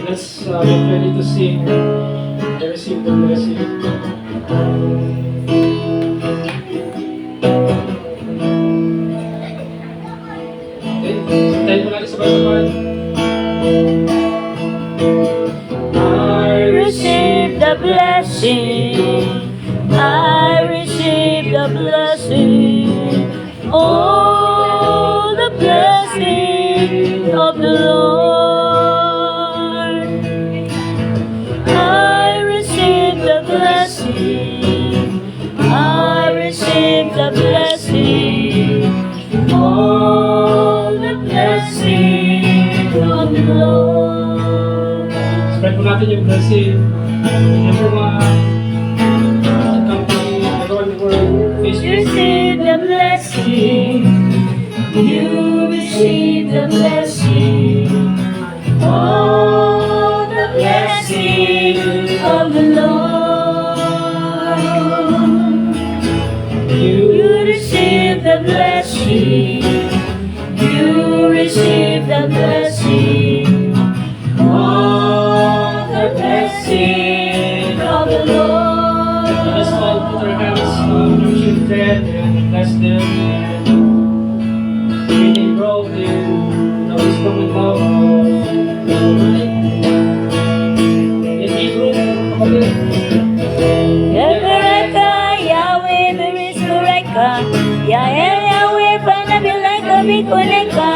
Let's get ready to sing. I receive the blessing. Tayo mo natin sabay-sabay. I receive the blessing. I receive the blessing. Oh, the blessing of the Lord. natin yung blessing. Yung mga company around the world, You Facebook. receive the blessing. You receive the blessing. Oh, the blessing of the Lord. You receive the blessing. You receive the blessing. Oh, the blessing of the Lord. Let's all put our hands on our children and bless them and may they grow in the wisdom and love of God. In Hebrew, kapatid, Yebereka, Yahweh, Berizureka, Yael, Yahweh, Panabileka, Bikuleka,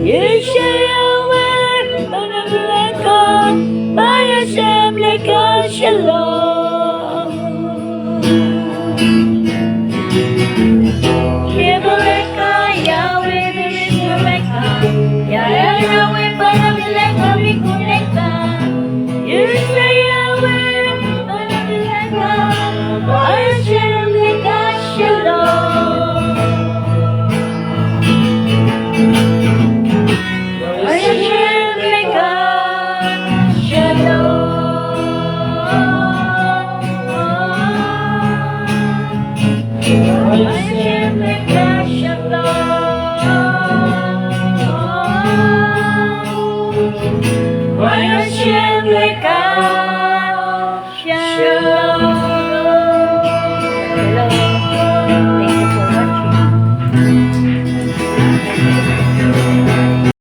Yesha, Yahweh, Panabileka, Bayashem, Leka, Shalom. Yebereka, Yahweh, Berizureka, Yael, Yahweh, Panabileka, Bikuleka, Yesha, Yahweh, Panabileka, Bayashem, Leka, Shalom.